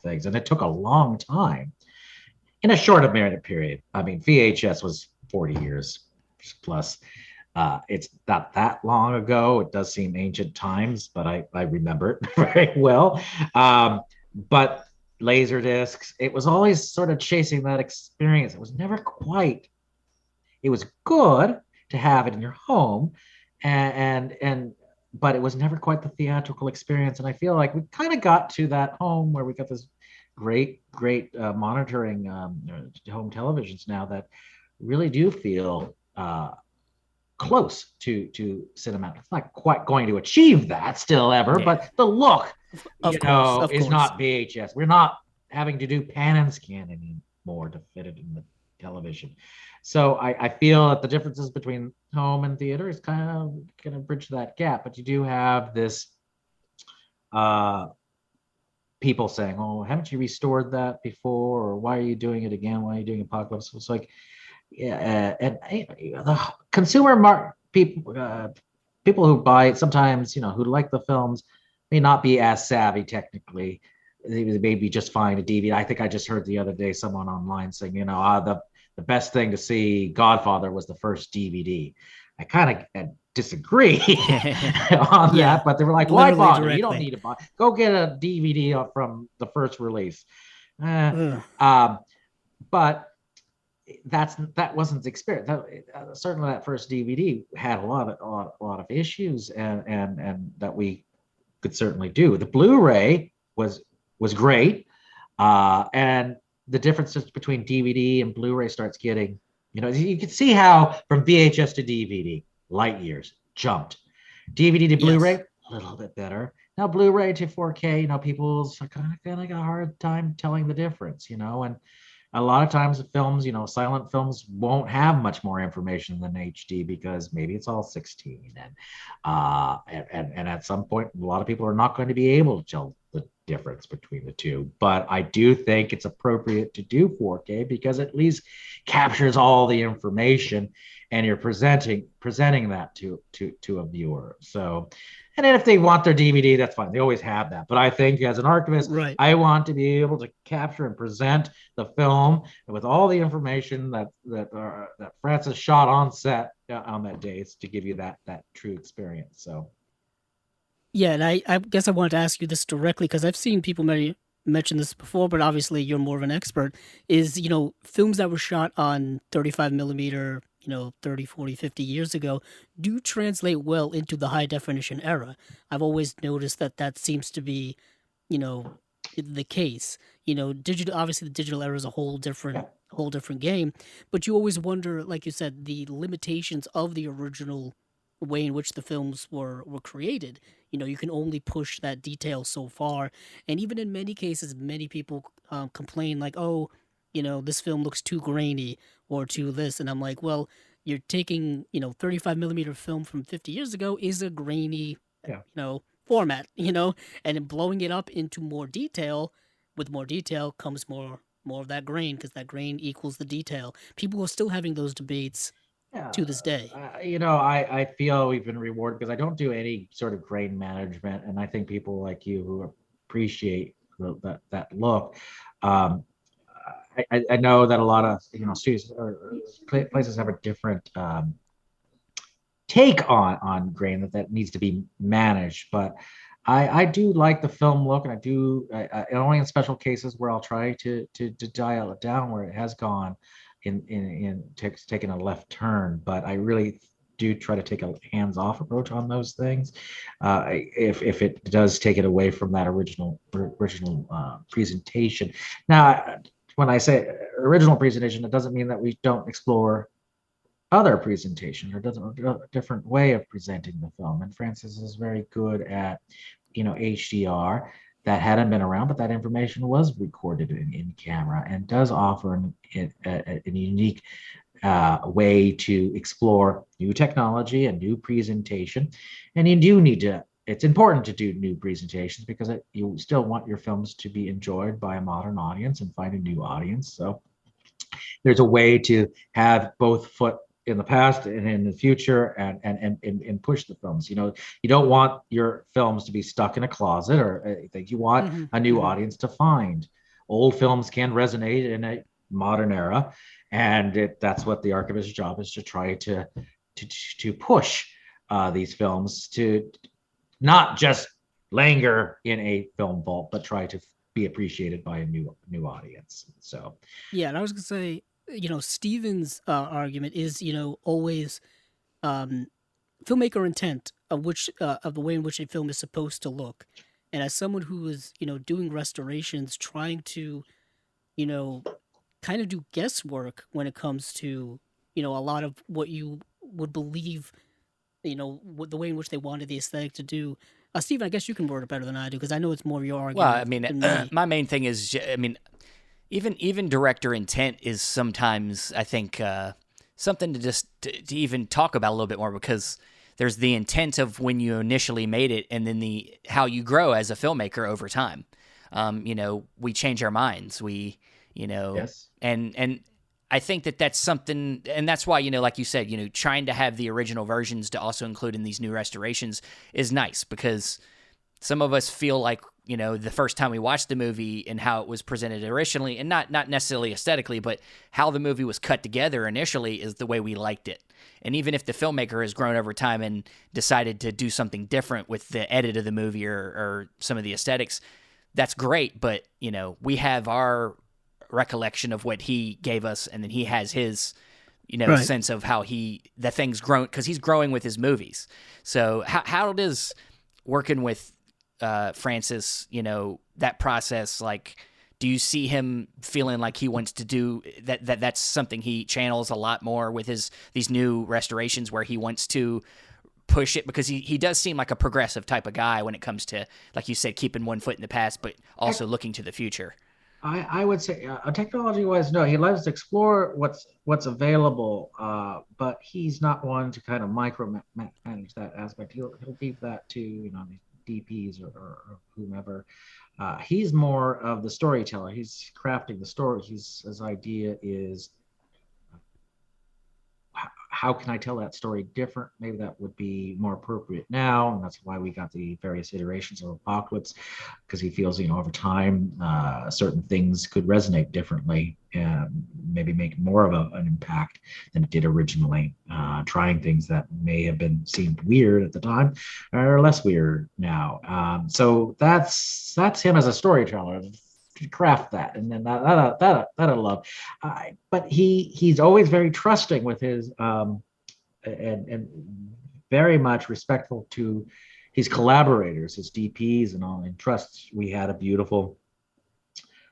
things," and it took a long time in a short period. I mean, VHS was 40 years plus. It's not that long ago. It does seem ancient times, but I remember it very well. But laser discs, it was always sort of chasing that experience. It was never quite. It was good to have it in your home, but it was never quite the theatrical experience. And I feel like we kind of got to that home where we got this great monitoring home televisions now that really do feel close to cinema. It's not quite going to achieve that still ever, but the look, is not VHS. We're not having to do pan and scan anymore to fit it in the television. So I feel that the differences between home and theater is kind of going to bridge that gap. But you do have this people saying, "Oh, haven't you restored that before? Or why are you doing it again? Why are you doing Apocalypse?" It's like, yeah, and the consumer people who buy it sometimes, who like the films may not be as savvy technically. They maybe just find a DVD. I think I just heard the other day someone online saying, the best thing to see Godfather was the first DVD. I kind of disagree on that, but they were like, "Why bother? Directly. You don't need to buy. Go get a DVD from the first release." But that wasn't the experience. Certainly, that first DVD had a lot of issues, and that we could certainly do. The Blu-ray was great, and the differences between DVD and Blu-ray starts getting, you can see how from VHS to DVD, light years jumped. DVD to Blu-ray, a little bit better. Now, Blu-ray to 4K, people's kind of got a hard time telling the difference, and a lot of times the films, silent films won't have much more information than HD because maybe it's all 16, and at some point, a lot of people are not going to be able to tell the difference between the two. But I do think it's appropriate to do 4K because at least captures all the information, and you're presenting that to a viewer. So, and then if they want their DVD, that's fine. They always have that. But I think as an archivist, right. I want to be able to capture and present the film with all the information that Francis shot on set on that day to give you that true experience. So. Yeah, and I guess I wanted to ask you this directly because I've seen people mention this before, but obviously you're more of an expert, is, films that were shot on 35 millimeter, 30, 40, 50 years ago do translate well into the high definition era. I've always noticed that seems to be, the case. Digital, obviously the digital era is a whole different game, but you always wonder, like you said, the limitations of the original way in which the films were created. You can only push that detail so far, and even in many cases, many people complain like, oh, this film looks too grainy or too this, and I'm like, well, you're taking 35 millimeter film from 50 years ago is a grainy format, and then blowing it up into more detail. With more detail comes more of that grain, because that grain equals the detail. People are still having those debates to this day. I feel we've been rewarded because I don't do any sort of grain management, and I think people like you who appreciate that look. I know that a lot of studios or places have a different take on grain that needs to be managed, but I do like the film look, and I do only in special cases where I'll try to dial it down where it has gone in taking a left turn. But I really do try to take a hands-off approach on those things if it does take it away from that original presentation. Now, when I say original presentation, it doesn't mean that we don't explore other presentation or a different way of presenting the film. And Francis is very good at HDR. That hadn't been around, but that information was recorded in camera and does offer a unique way to explore new technology and new presentation. And you do need to, it's important to do new presentations because you still want your films to be enjoyed by a modern audience and find a new audience. So there's a way to have both foot in the past and in the future and push the films. You don't want your films to be stuck in a closet or anything. You want a new audience to find. Old films can resonate in a modern era, and that's what the archivist's job is, to try to push these films to not just linger in a film vault, but try to be appreciated by a new audience. So yeah, and I was gonna say, Steven's argument is, always filmmaker intent of the way in which a film is supposed to look. And as someone who is, doing restorations, trying to, kind of do guesswork when it comes to, a lot of what you would believe, the way in which they wanted the aesthetic to do. Steven, I guess you can word it better than I do, because I know it's more of your argument. Well, I mean, my main thing is, even director intent is sometimes, I think, something to just to even talk about a little bit more, because there's the intent of when you initially made it, and then how you grow as a filmmaker over time. We change our minds. Yes. And I think that's something, and that's why, like you said, trying to have the original versions to also include in these new restorations is nice, because some of us feel like, the first time we watched the movie and how it was presented originally, and not necessarily aesthetically, but how the movie was cut together initially is the way we liked it. And even if the filmmaker has grown over time and decided to do something different with the edit of the movie or some of the aesthetics, that's great. But, we have our recollection of what he gave us, and then he has his, right. sense of how the thing's grown, because he's growing with his movies. So how does working with Francis, that process, like, do you see him feeling like he wants to do that's something he channels a lot more with these new restorations, where he wants to push it, because he does seem like a progressive type of guy when it comes to, like you said, keeping one foot in the past, but also looking to the future. I would say technology-wise, no, he loves to explore what's available, but he's not one to kind of micromanage that aspect. He'll leave that to the DPs or whomever. He's more of the storyteller. He's crafting the story. His idea is, how can I tell that story different? Maybe that would be more appropriate now, and that's why we got the various iterations of Apocalypse, because he feels, over time, certain things could resonate differently and maybe make more of an impact than it did originally. Trying things that may have seemed weird at the time are less weird now. So that's him as a storyteller. Craft that, and then that I love. But he's always very trusting with his and very much respectful to his collaborators, his DPs, and all. And trusts. We had a beautiful,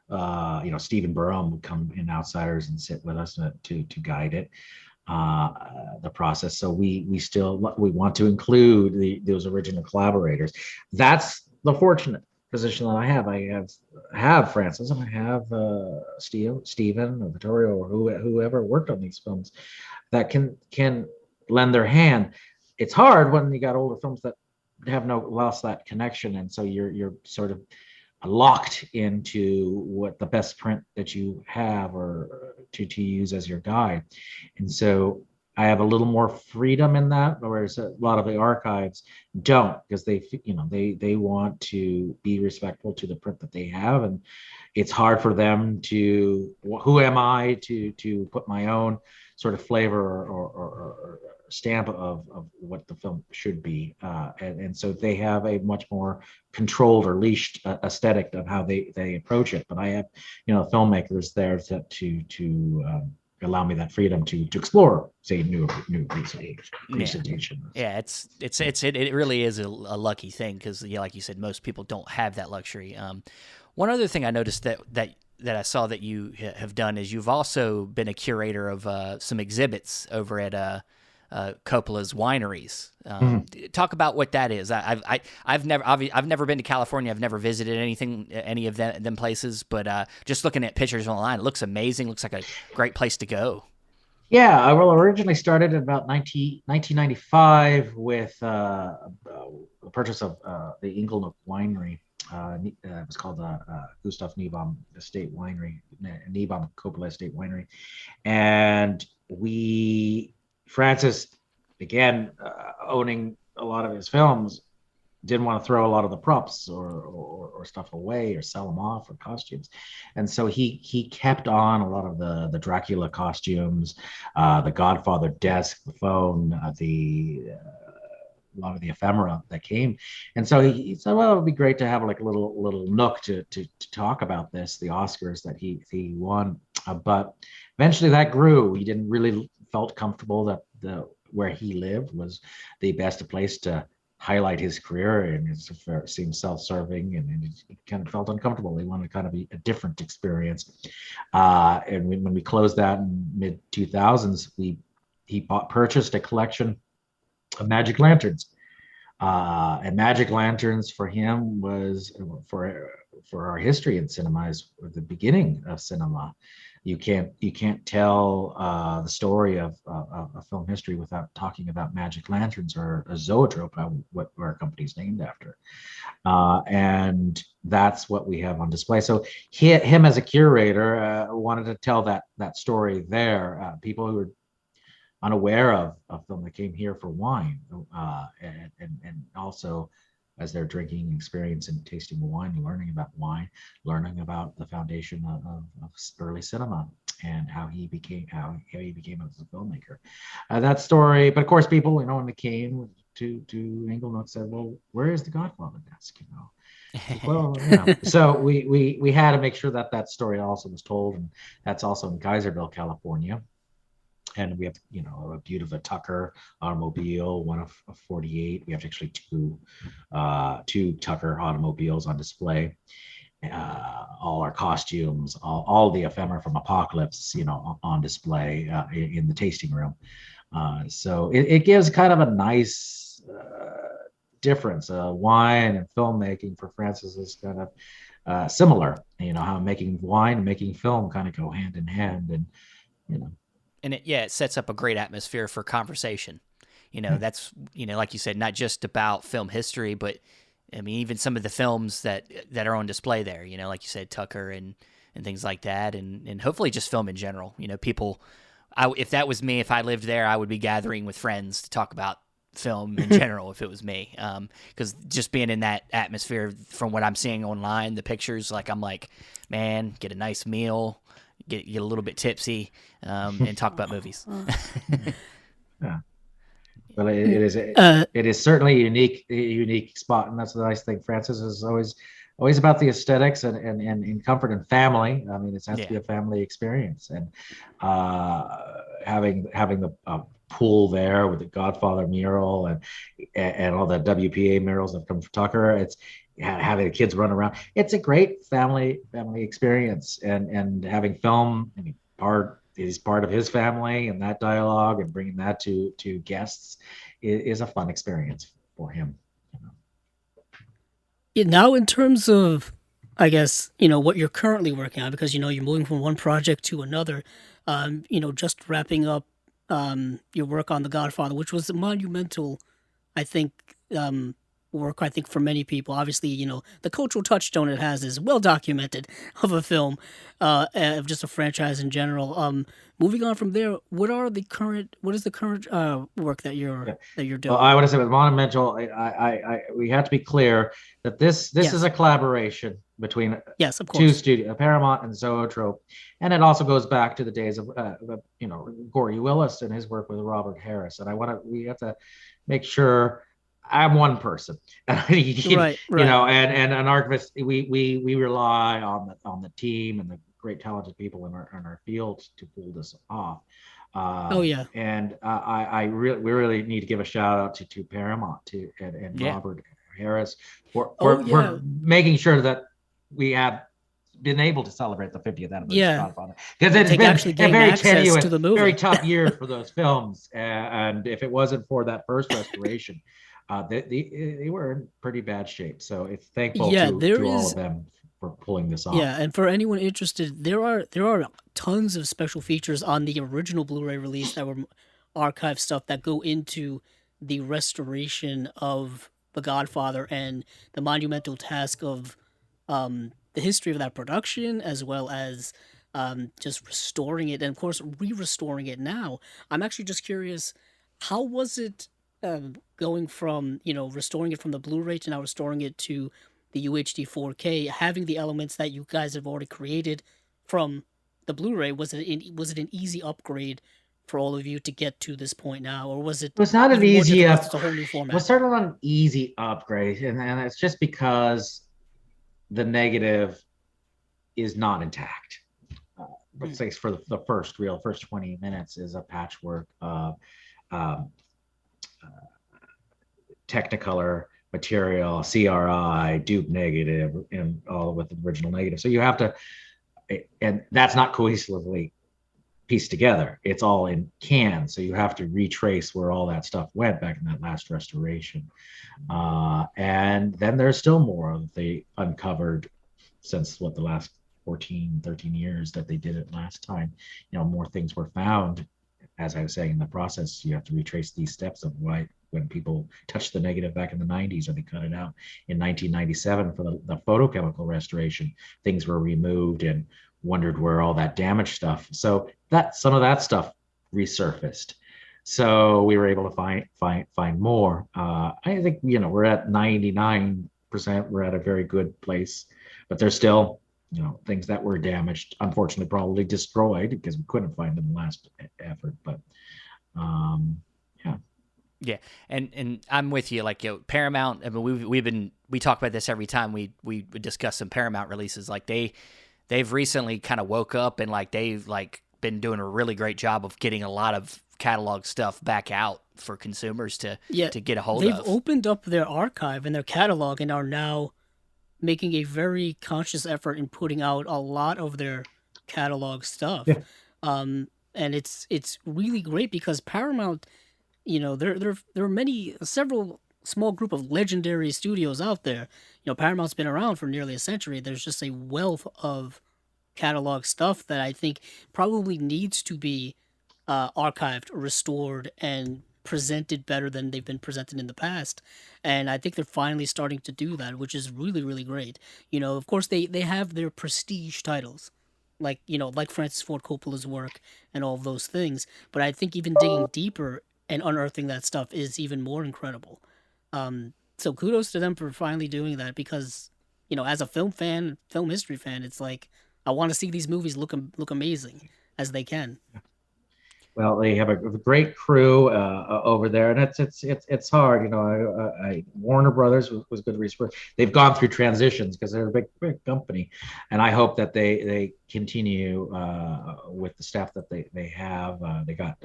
Stephen Burham would come in Outsiders and sit with us to guide it, the process. So we want to include those original collaborators. That's the fortunate position that I have. I have Francis, and I have Stephen or Vittorio or whoever worked on these films that can lend their hand. It's hard when you got older films that have lost that connection, and so you're sort of locked into what the best print that you have or to use as your guide. And so I have a little more freedom in that, whereas a lot of the archives don't, because they want to be respectful to the print that they have, and it's hard for them to. Who am I to put my own sort of flavor or stamp of what the film should be, and so they have a much more controlled or leashed aesthetic of how they approach it. But I have filmmakers there to allow me that freedom to explore, say, new presentation. Yeah, it really is a lucky thing, because like you said, most people don't have that luxury. One other thing I noticed that I saw that you have done is you've also been a curator of some exhibits over at Coppola's wineries. Talk about what that is. I've never been to California. I've never visited any of them places, but just looking at pictures online, it looks amazing. Looks like a great place to go. Yeah, I originally started in about 1995 with the purchase of the Inglenook Winery. It was called Gustav Niebaum Estate Winery, Niebaum Coppola Estate Winery, and Francis, again, owning a lot of his films, didn't want to throw a lot of the props or stuff away or sell them off, or costumes, and so he kept on a lot of the Dracula costumes, the Godfather desk, the phone, a lot of the ephemera that came. And so he said, well, it would be great to have like a little nook to talk about this, the Oscars that he won. But eventually that grew. He didn't really felt comfortable that where he lived was the best place to highlight his career, and it seemed self-serving, and it kind of felt uncomfortable. He wanted to kind of be a different experience. And when we closed that in mid 2000s, he purchased a collection of magic lanterns, and magic lanterns for him was for our history in cinema is the beginning of cinema. You can't tell the story of film history without talking about magic lanterns, or a zoetrope, what our company's named after, and that's what we have on display. So him as a curator wanted to tell that story there. People who are unaware of film that came here for wine, and also as they're drinking experience and tasting wine, learning about wine, learning about the foundation of early cinema and how he became as a filmmaker. That story, but of course, people, when they came to Inglenook, said, "Well, where is the Godfather desk?" Well, so we had to make sure that story also was told, and that's also in Kaiserville, California. And we have, a beautiful Tucker automobile, one of 48. We have actually two Tucker automobiles on display. All our costumes, all the ephemera from Apocalypse, on display in the tasting room. So it gives kind of a nice difference. Wine and filmmaking for Francis is kind of similar. How making wine and making film kind of go hand in hand, and and it sets up a great atmosphere for conversation. That's like you said, not just about film history, but I mean even some of the films that are on display there. Like you said, Tucker and things like that, and hopefully just film in general. People. If that was me, if I lived there, I would be gathering with friends to talk about film in general if it was me. Because just being in that atmosphere from what I'm seeing online, the pictures, like I'm like, man, get a nice meal, get a little bit tipsy, and talk about movies. Yeah. Well, it is certainly a unique spot, and that's the nice thing. Francis is always about the aesthetics and comfort and family. I mean, it has to be a family experience, and having the pool there with the Godfather mural and all the WPA murals that come from Tucker. It's having the kids run around. It's a great family experience, and having film is part of his family, and that dialogue and bringing that to guests is a fun experience for him. Now, in terms of, I guess, what you're currently working on, because, you're moving from one project to another, just wrapping up your work on The Godfather, which was a monumental, I think, work, I think, for many people. Obviously, the cultural touchstone it has is well documented of a film, of just a franchise in general. Moving on from there, what is the current work that you're doing? Well, I would say with monumental, we have to be clear that this is a collaboration between two studios, Paramount and Zoetrope, and it also goes back to the days of Gordy Willis and his work with Robert Harris. And we have to make sure. I'm one person, right. And an archivist. We rely on the team and the great talented people in our field to pull this off. And we really need to give a shout out to Paramount and Robert Harris for making sure that we have been able to celebrate the 50th anniversary of Godfather, because it's been a very tenuous, very tough year for those films. And if it wasn't for that first restoration. They were in pretty bad shape, so it's thankful to all of them for pulling this off. Yeah, and for anyone interested, there are tons of special features on the original Blu-ray release that were archive stuff that go into the restoration of The Godfather and the monumental task of the history of that production, as well as just restoring it, and of course re-restoring it now. I'm actually just curious, how was it going from restoring it from the Blu-ray to now restoring it to the UHD 4K, having the elements that you guys have already created from the Blu-ray? Was it an easy upgrade for all of you to get to this point now, or was it? It was not an easy upgrade. It's a whole new format. It was certainly not an easy upgrade, and it's just because the negative is not intact. Let's say for the first 20 minutes is a patchwork of Technicolor material, CRI, dupe negative, and all with the original negative. So you have to, and that's not cohesively pieced together. It's all in cans. So you have to retrace where all that stuff went back in that last restoration. And then there's still more of the uncovered since the last 14, 13 years that they did it last time. More things were found. As I was saying, in the process, you have to retrace these steps of why when people touched the negative back in the 90s, or they cut it out in 1997 for the photochemical restoration. Things were removed and wondered where all that damaged stuff. So that some of that stuff resurfaced. So we were able to find more. I think we're at 99%. We're at a very good place, but there's still things that were damaged, unfortunately, probably destroyed because we couldn't find them in the last effort. But yeah, and I'm with you. Like Paramount. I mean, we talk about this every time we discuss some Paramount releases. Like they've recently kind of woke up and they've been doing a really great job of getting a lot of catalog stuff back out for consumers to get a hold of. They've opened up their archive and their catalog and are now making a very conscious effort in putting out a lot of their catalog stuff. And it's really great because Paramount there are several small group of legendary studios out there. Paramount's been around for nearly a century. There's just a wealth of catalog stuff that I think probably needs to be archived, restored, and presented better than they've been presented in the past. And I think they're finally starting to do that, which is really, really great. Of course, they have their prestige titles, like Francis Ford Coppola's work and all of those things. But I think even digging deeper and unearthing that stuff is even more incredible. So kudos to them for finally doing that, because, as a film fan, film history fan, it's like, I want to see these movies look amazing as they can. Well, they have a great crew over there, and it's hard. Warner Brothers was good research. They've gone through transitions because they're a big company, and I hope that they continue with the staff that they have. They got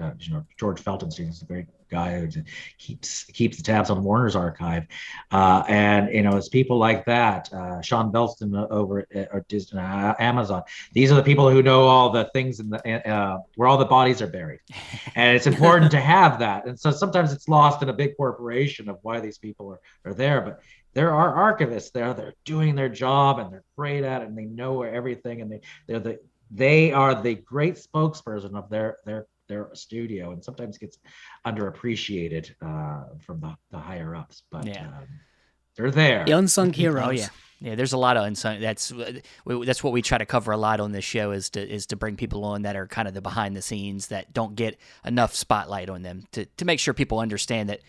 George Feltenstein is a great guy who keeps the tabs on Warner's archive, and it's people like that. Sean Belston over at Disney, Amazon. These are the people who know all the things in the where all the bodies are buried, and it's important to have that. And so sometimes it's lost in a big corporation of why these people are there, but there are archivists there. They're doing their job and they're great at it, and they know everything, and they are the great spokesperson of their studio, and sometimes gets underappreciated from the higher ups, but they're there. The unsung heroes. Oh yeah. Yeah, there's a lot of unsung. That's what we try to cover a lot on this show, is to bring people on that are kind of the behind the scenes that don't get enough spotlight on them, to make sure people understand that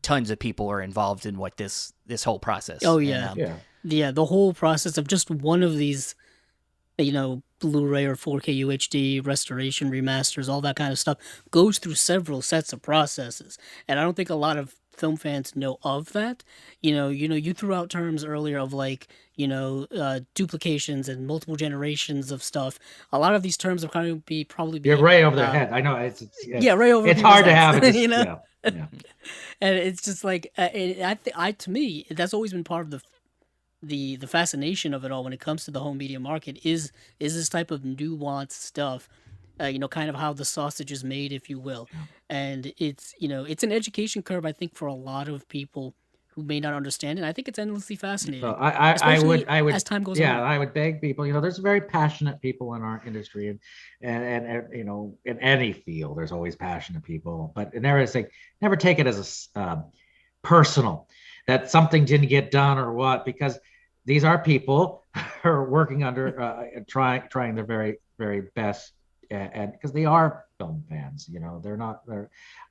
tons of people are involved in what this whole process. Oh yeah. And, the whole process of just one of these, Blu-ray or 4K UHD restoration, remasters, all that kind of stuff goes through several sets of processes, and I don't think a lot of film fans know of that. You threw out terms earlier of duplications and multiple generations of stuff. A lot of these terms are kind of probably be right over their head. I know it's right over. It's hard to have it, Yeah. And it's just like to me, that's always been part of the fascination of it all when it comes to the home media market is this type of nuanced stuff. Kind of how the sausage is made, if you will. And it's an education curve, I think, for a lot of people who may not understand it. I think it's endlessly fascinating. So I would as time goes on. I would beg people, there's very passionate people in our industry, and in any field, there's always passionate people, but never take it as a personal, that something didn't get done or what, because these are people who are working under, trying their very, very best. And because they are film fans,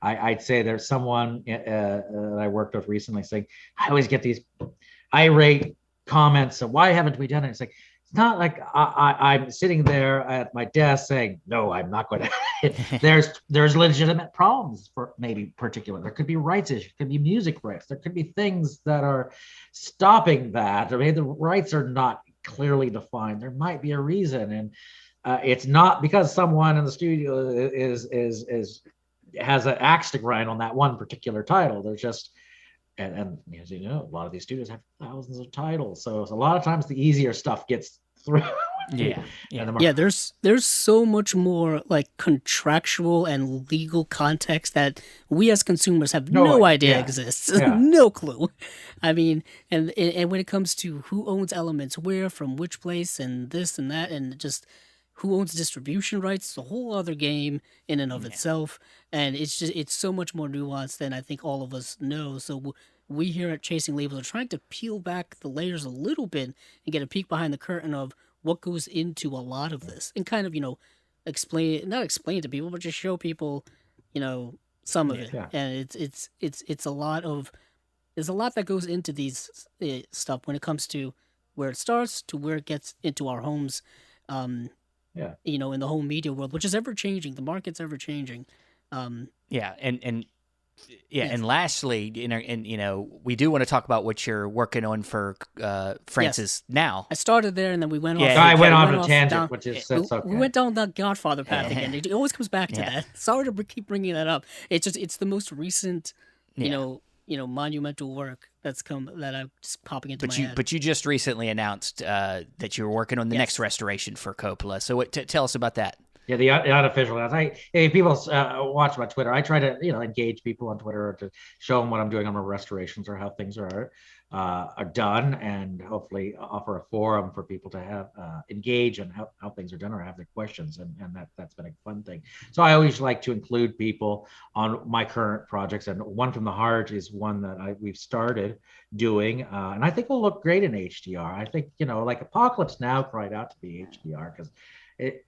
I'd say there's someone that I worked with recently saying, I always get these irate comments of, why haven't we done it? It's like, it's not like I'm sitting there at my desk saying, no, I'm not going to. There's legitimate problems for maybe particular. There could be rights issues, could be music rights. There could be things that are stopping that. I mean, the rights are not clearly defined. There might be a reason, and it's not because someone in the studio has an axe to grind on that one particular title. There's just, and as a lot of these studios have thousands of titles, so a lot of times the easier stuff gets through. There's so much more like contractual and legal context that we as consumers have no idea exists. No clue. I mean, and when it comes to who owns elements where, from which place, and this and that, and just who owns distribution rights, it's a whole other game in and of itself. And it's so much more nuanced than I think all of us know. So we here at Chasing Labels are trying to peel back the layers a little bit and get a peek behind the curtain of what goes into a lot of this, and kind of, not explain to people, but just show people, some of it. And it's a lot of, there's a lot that goes into these stuff when it comes to where it starts to where it gets into our homes. In the home media world, which is ever changing. The market's ever changing. And lastly, we do want to talk about what you're working on for Francis now. I started there, and then we went off. I went on a tangent, which is okay. We went down the Godfather path again. It always comes back to that. Sorry to keep bringing that up. It's the most recent, monumental work that I'm just popping into my head. But you just recently announced that you were working on the next restoration for Coppola. So tell us about that. Yeah, the unofficial ones. If people watch my Twitter, I try to engage people on Twitter to show them what I'm doing on my restorations or how things are done, and hopefully offer a forum for people to have engage on how things are done or have their questions, and that's been a fun thing. So I always like to include people on my current projects, and One from the Heart is one that we've started doing, and I think will look great in HDR. I think like Apocalypse Now cried out to be HDR because it.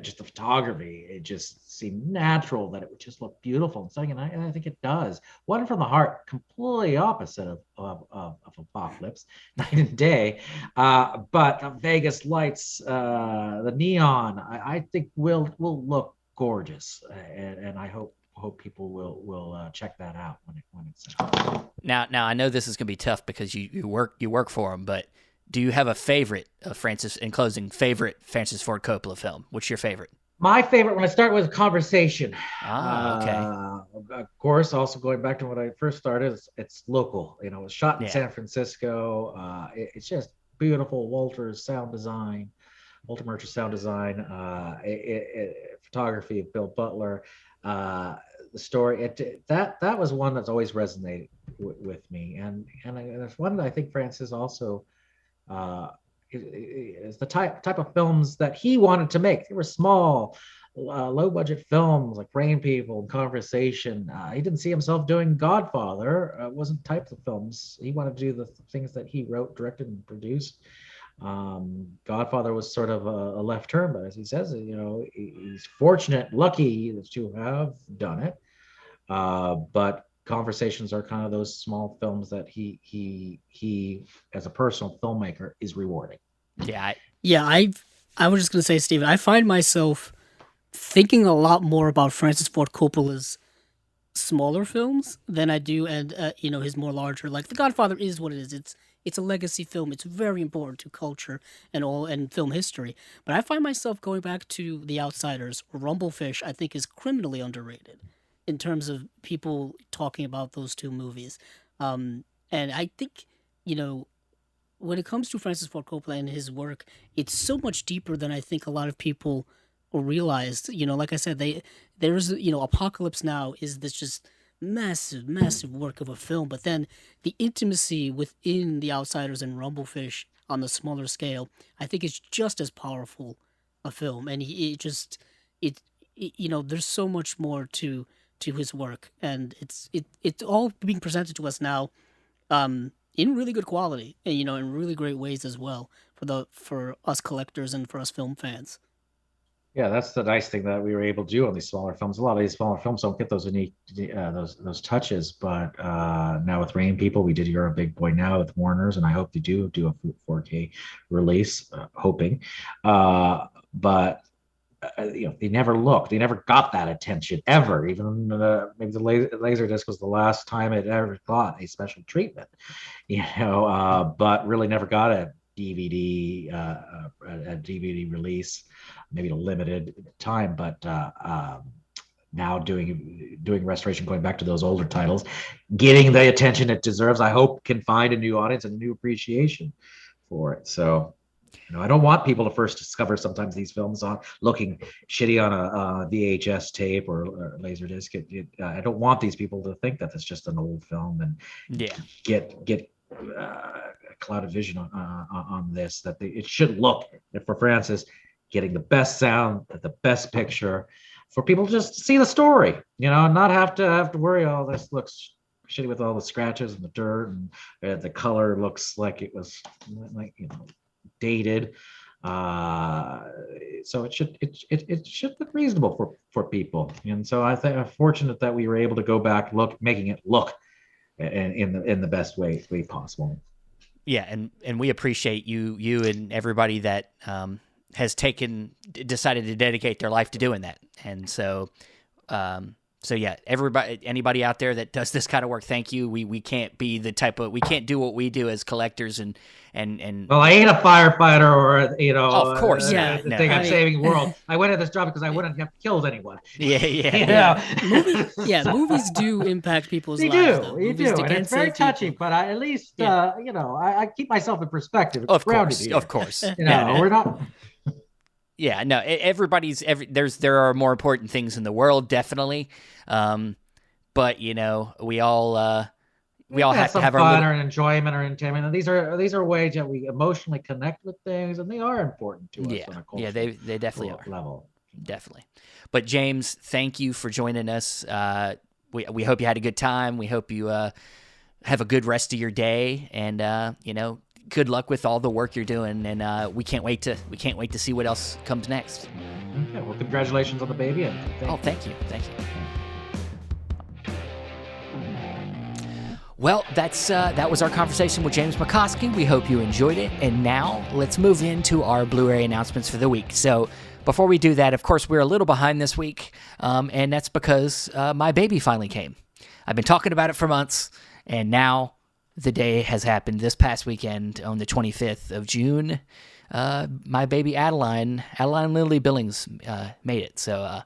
Just the photography, it just seemed natural that it would just look beautiful and stunning, and I think it does. One from the Heart, completely opposite of Apocalypse, night and day, but the Vegas lights, the neon, I think will look gorgeous, and I hope people will check that out when it's out. Now I know this is going to be tough because you work for them, but do you have a favorite Francis Ford Coppola film? What's your favorite? My favorite, when I start with Conversation. Okay. Of course, also going back to when I first started, it's local. It was shot in San Francisco. It's just beautiful. Walter Murch's sound design, photography of Bill Butler. The story, that was one that's always resonated with me, and it's one that I think Francis also is the type of films that he wanted to make. They were small, low budget films like Rain People and Conversation. He didn't see himself doing Godfather. It wasn't types of films. He wanted to do the things that he wrote, directed, and produced. Godfather was sort of a left turn, but as he says, he's fortunate, lucky to have done it. But Conversations are kind of those small films that he as a personal filmmaker is rewarding. I was just gonna say, Steven, I find myself thinking a lot more about Francis Ford Coppola's smaller films than I do, and his more larger. Like The Godfather is what it is. It's a legacy film. It's very important to culture and film history. But I find myself going back to The Outsiders. Rumblefish, I think, is criminally underrated in terms of people talking about those two movies. And I think, when it comes to Francis Ford Coppola and his work, it's so much deeper than I think a lot of people realized. Like I said, there's Apocalypse Now is this just massive work of a film, but then the intimacy within The Outsiders and Rumblefish on the smaller scale, I think is just as powerful a film. And there's so much more to his work, and it's all being presented to us now in really good quality, and in really great ways as well for us collectors and for us film fans. Yeah, that's the nice thing that we were able to do on these smaller films. A lot of these smaller films don't get those unique those touches, but now with Rain People, we did You're a Big Boy Now with Warner's, and I hope to do a 4K release, hoping. But they never got that attention ever. Even maybe the Laserdisc was the last time it ever got a special treatment, but really never got a DVD release, maybe a limited time. But now doing restoration, going back to those older titles, getting the attention it deserves, I hope can find a new audience and a new appreciation for it. So I don't want people to first discover sometimes these films on looking shitty on a VHS tape or Laserdisc. I don't want these people to think that it's just an old film and get a clouded vision on this. That it should look, for Francis, getting the best sound, the best picture, for people just to see the story. Not have to worry. Oh, this looks shitty with all the scratches and the dirt, and the color looks like it was dated. So it should look reasonable for people. And so I think I'm fortunate that we were able to go back, making it look in the best way possible. Yeah, and we appreciate you and everybody that has decided to dedicate their life to doing that. And so yeah, anybody out there that does this kind of work, thank you. We can't be we can't do what we do as collectors and well, I ain't a firefighter or of course, I'm saving the world. I went at this job because I wouldn't have killed anyone. Movies do impact people's lives. They do, and it's very touching. But at least I keep myself in perspective. Of course. We're not. Yeah, no, there are more important things in the world, definitely. But we all have to have our fun or enjoyment or entertainment. And these are ways that we emotionally connect with things, and they are important to us on a cultural they definitely are level. Definitely. But James, thank you for joining us. We hope you had a good time. We hope you have a good rest of your day, and good luck with all the work you're doing. And we can't wait to see what else comes next. Okay. Well, congratulations on the baby. And thank you. Well, that was our conversation with James Mockoski. We hope you enjoyed it. And now let's move into our Blu-ray announcements for the week. So before we do that, of course, we're a little behind this week, and that's because my baby finally came. I've been talking about it for months, and now the day has happened. This past weekend, on the 25th of June, my baby Adeline Lily Billings made it. So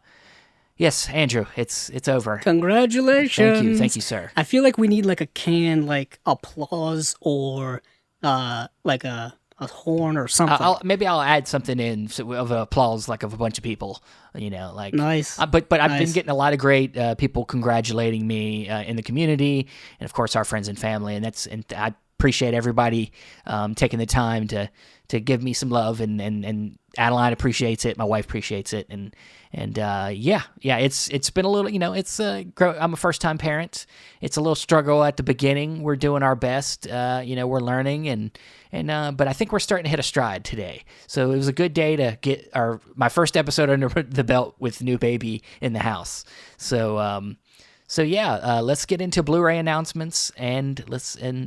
yes, Andrew, it's over. Congratulations. Thank you, sir. I feel like we need like a canned like applause or like a horn or something. Maybe I'll add something in of applause, like of a bunch of people, like nice. But I've been getting a lot of great people congratulating me in the community, and of course our friends and family, and I appreciate everybody taking the time to give me some love, and Adeline appreciates it, my wife appreciates it, and it's been a little, I'm a first time parent. It's a little struggle at the beginning. We're doing our best, we're learning, but I think we're starting to hit a stride today. So it was a good day to get my first episode under the belt with new baby in the house. So let's get into Blu-ray announcements, and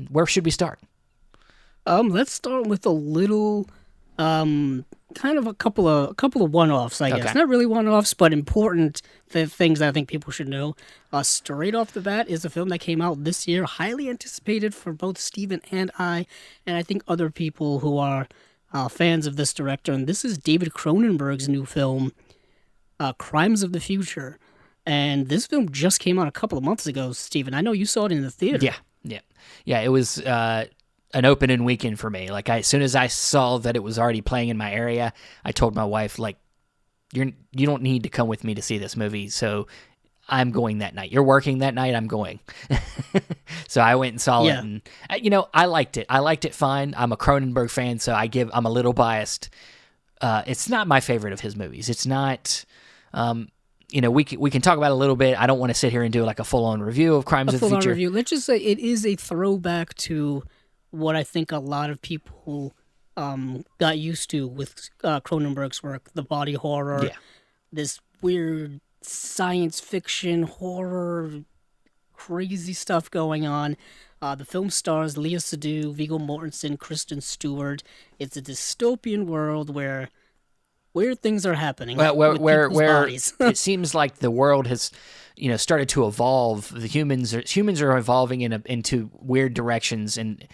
where should we start? Let's start with a little, kind of a couple of one-offs, I guess. Not really one-offs, but important things I think people should know. Straight off the bat is a film that came out this year, highly anticipated for both Steven and I think other people who are fans of this director. And this is David Cronenberg's new film, Crimes of the Future. And this film just came out a couple of months ago, Steven. I know you saw it in the theater. Yeah. It was an opening weekend for me. Like, as soon as I saw that it was already playing in my area, I told my wife, like, you don't need to come with me to see this movie, so I'm going that night. You're working that night, I'm going. So I went and saw it, and I liked it. I liked it fine. I'm a Cronenberg fan, so I'm a little biased. It's not my favorite of his movies. It's not. We can talk about it a little bit. I don't want to sit here and do like a full-on review of Crimes of the Future. Review. Let's just say it is a throwback to what I think a lot of people got used to with Cronenberg's work, the body horror, this weird science fiction horror, crazy stuff going on. The film stars Lea Seydoux, Viggo Mortensen, Kristen Stewart. It's a dystopian world where weird things are happening. Where bodies. It seems like the world has, started to evolve. The humans are evolving into weird directions, and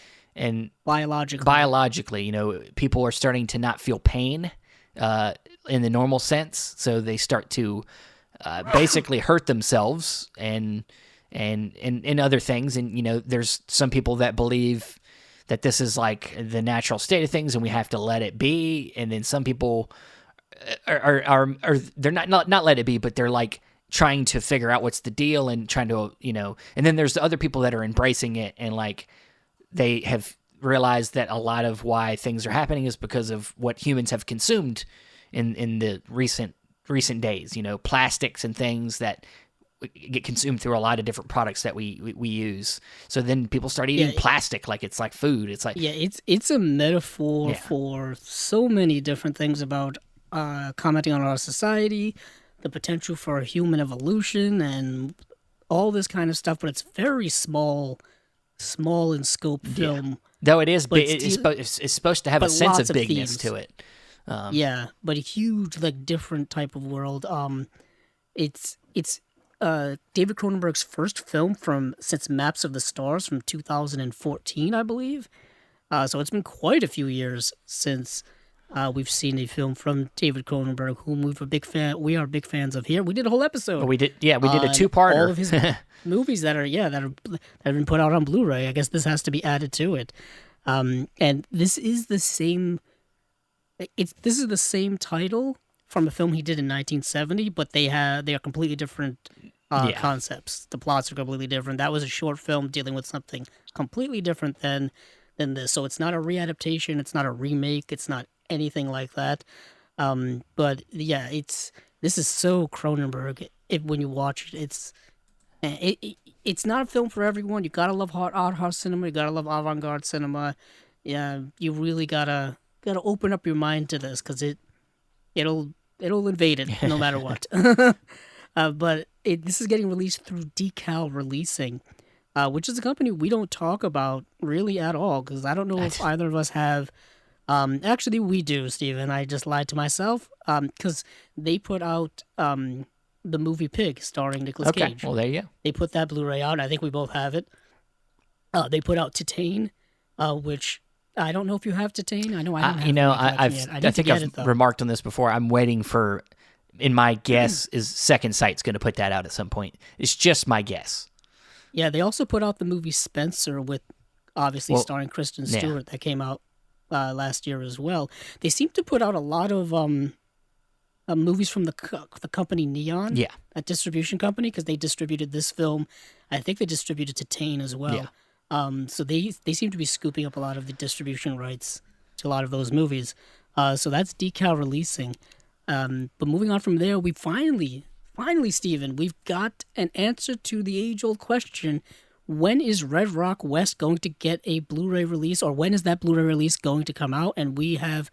biologically, people are starting to not feel pain in the normal sense, so they start to basically hurt themselves and other things. And there's some people that believe that this is like the natural state of things, and we have to let it be. And then some people are they're not let it be, but they're like trying to figure out what's the deal and trying to And then there's the other people that are embracing it, and like they have realized that a lot of why things are happening is because of what humans have consumed in the recent days. Plastics and things that get consumed through a lot of different products that we use. So then people start eating plastic like it's like food. It's like it's a metaphor for so many different things about commenting on our society, the potential for human evolution, and all this kind of stuff. But it's very small in scope film. Though it is, it's supposed to have a sense of bigness to it. But a huge, like, different type of world. It's David Cronenberg's first film since Maps of the Stars from 2014, I believe. So it's been quite a few years since we've seen a film from David Cronenberg, whom we are big fans of here. We did a whole episode. We did a two-parter. All of his movies that have been put out on Blu-ray. I guess this has to be added to it. And this is the same This is the same title from a film he did in 1970, but they are completely different concepts. The plots are completely different. That was a short film dealing with something completely different than this. So it's not a readaptation. It's not a remake. It's not anything like that. But yeah, this is so Cronenberg. When you watch it, it's not a film for everyone. You gotta love art house cinema. You gotta love avant-garde cinema. Yeah, you really gotta open up your mind to this because it'll invade it no matter what. But this is getting released through Decal Releasing, which is a company we don't talk about really at all because I don't know if either of us have. Actually, we do, Steven. I just lied to myself because they put out the movie Pig starring Nicolas Cage. Okay, well, there you go. They put that Blu-ray out. I think we both have it. They put out Titane, which I don't know if you have Titane. I know I don't have it. I think I've remarked on this before. I'm waiting for, in my guess, is Second Sight's going to put that out at some point. It's just my guess. Yeah, they also put out the movie Spencer with, obviously, starring Kristen Stewart that came out last year as well. They seem to put out a lot of movies from the company Neon, that distribution company, because they distributed this film. I think they distributed Titane as well. Yeah. So they seem to be scooping up a lot of the distribution rights to a lot of those movies. So that's Decal Releasing. But moving on from there, we finally, Steven, we've got an answer to the age-old question: when is Red Rock West going to get a Blu-ray release, or when is that Blu-ray release going to come out? And we have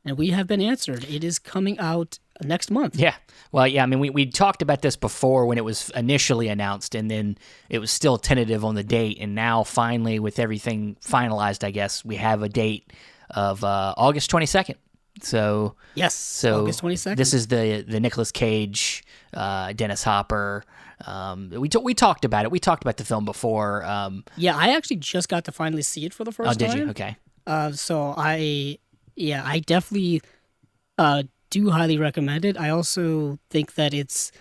been answered. It is coming out next month. Yeah. Well, yeah, I mean, we talked about this before when it was initially announced, and then it was still tentative on the date. And now, finally, with everything finalized, I guess, we have a date of August 22nd. So yes, August 22nd. This is the Nicolas Cage, Dennis Hopper. We talked about it. We talked about the film before. Yeah, I actually just got to finally see it for the first time. Oh, did you? Okay. So I definitely do highly recommend it. I also think that it's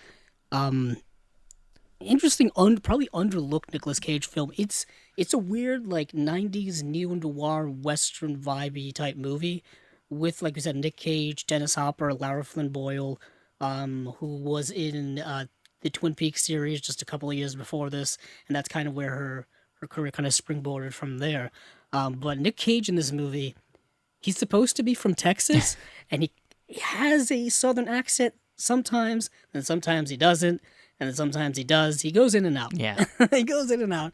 interesting, probably underlooked Nicolas Cage film. It's a weird, like, 90s neo-noir Western vibey type movie with, like we said, Nick Cage, Dennis Hopper, Lara Flynn Boyle, who was in the Twin Peaks series just a couple of years before this, and that's kind of where her career kind of springboarded from there. But Nick Cage in this movie, he's supposed to be from Texas, and he has a southern accent sometimes, and sometimes he doesn't, and then sometimes he does. He goes in and out. Yeah. He goes in and out.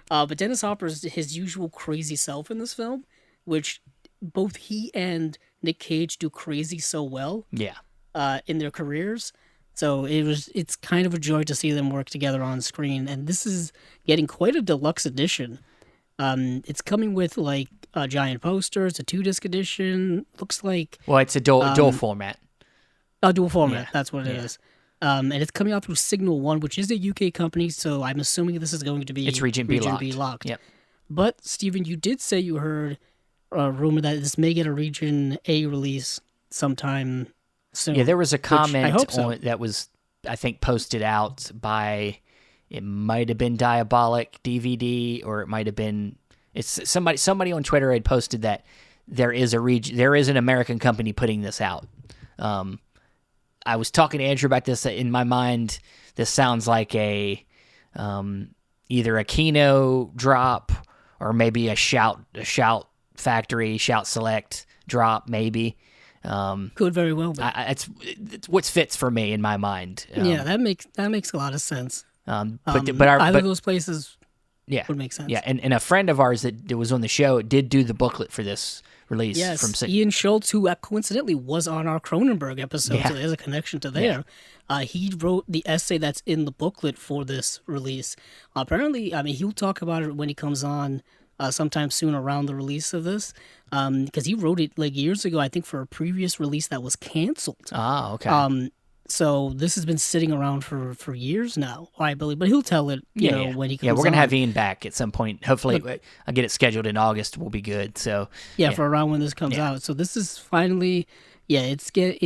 But Dennis Hopper's his usual crazy self in this film, which both he and Nick Cage do crazy so well. Yeah. In their careers. So it's kind of a joy to see them work together on screen, and this is getting quite a deluxe edition. It's coming with like giant posters, a 2-disc edition. Looks like it's a dual format. Dual format. Yeah. That's what it is. And it's coming out through Signal One, which is a UK company. So I'm assuming this is going to be Region B locked. Yep. But Steven, you did say you heard a rumor that this may get a Region A release sometime soon. Yeah, there was a comment on it that was, I think, posted out by, it might have been Diabolic DVD, or it might have been, it's somebody on Twitter had posted that there is an American company putting this out. I was talking to Andrew about this. In my mind, this sounds like a either a Kino drop or maybe a Shout Factory, Shout Select drop, maybe. Could very well be. It's what fits for me in my mind. Yeah, that makes a lot of sense. But either of those places would make sense. Yeah, and a friend of ours that was on the show did do the booklet for this release. Yes, Ian Schultz, who coincidentally was on our Cronenberg episode, so there's a connection to there. Yeah. He wrote the essay that's in the booklet for this release. Apparently, I mean, he'll talk about it when he comes on sometime soon around the release of this, because he wrote it like years ago, I think, for a previous release that was canceled. Ah, okay. So this has been sitting around for years now, I believe. But he'll tell it, when he comes on. Yeah, we're going to have Ian back at some point. Hopefully, I'll get it scheduled in August. We'll be good. So for around when this comes out. So this is finally, there's going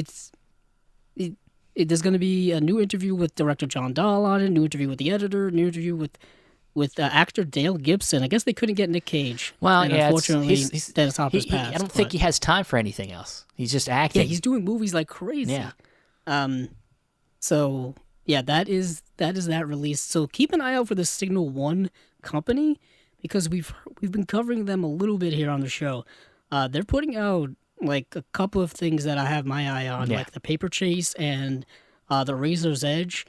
to be a new interview with director John Dahl on it, new interview with the editor, new interview with with actor Dale Gibson. I guess they couldn't get Nick Cage. Well, and yeah, unfortunately, Dennis Hopper's passed. I don't think he has time for anything else. He's just acting. Yeah, he's doing movies like crazy. Yeah. So yeah, that is that release. So keep an eye out for the Signal One company, because we've been covering them a little bit here on the show. They're putting out like a couple of things that I have my eye on, like the Paper Chase and the Razor's Edge,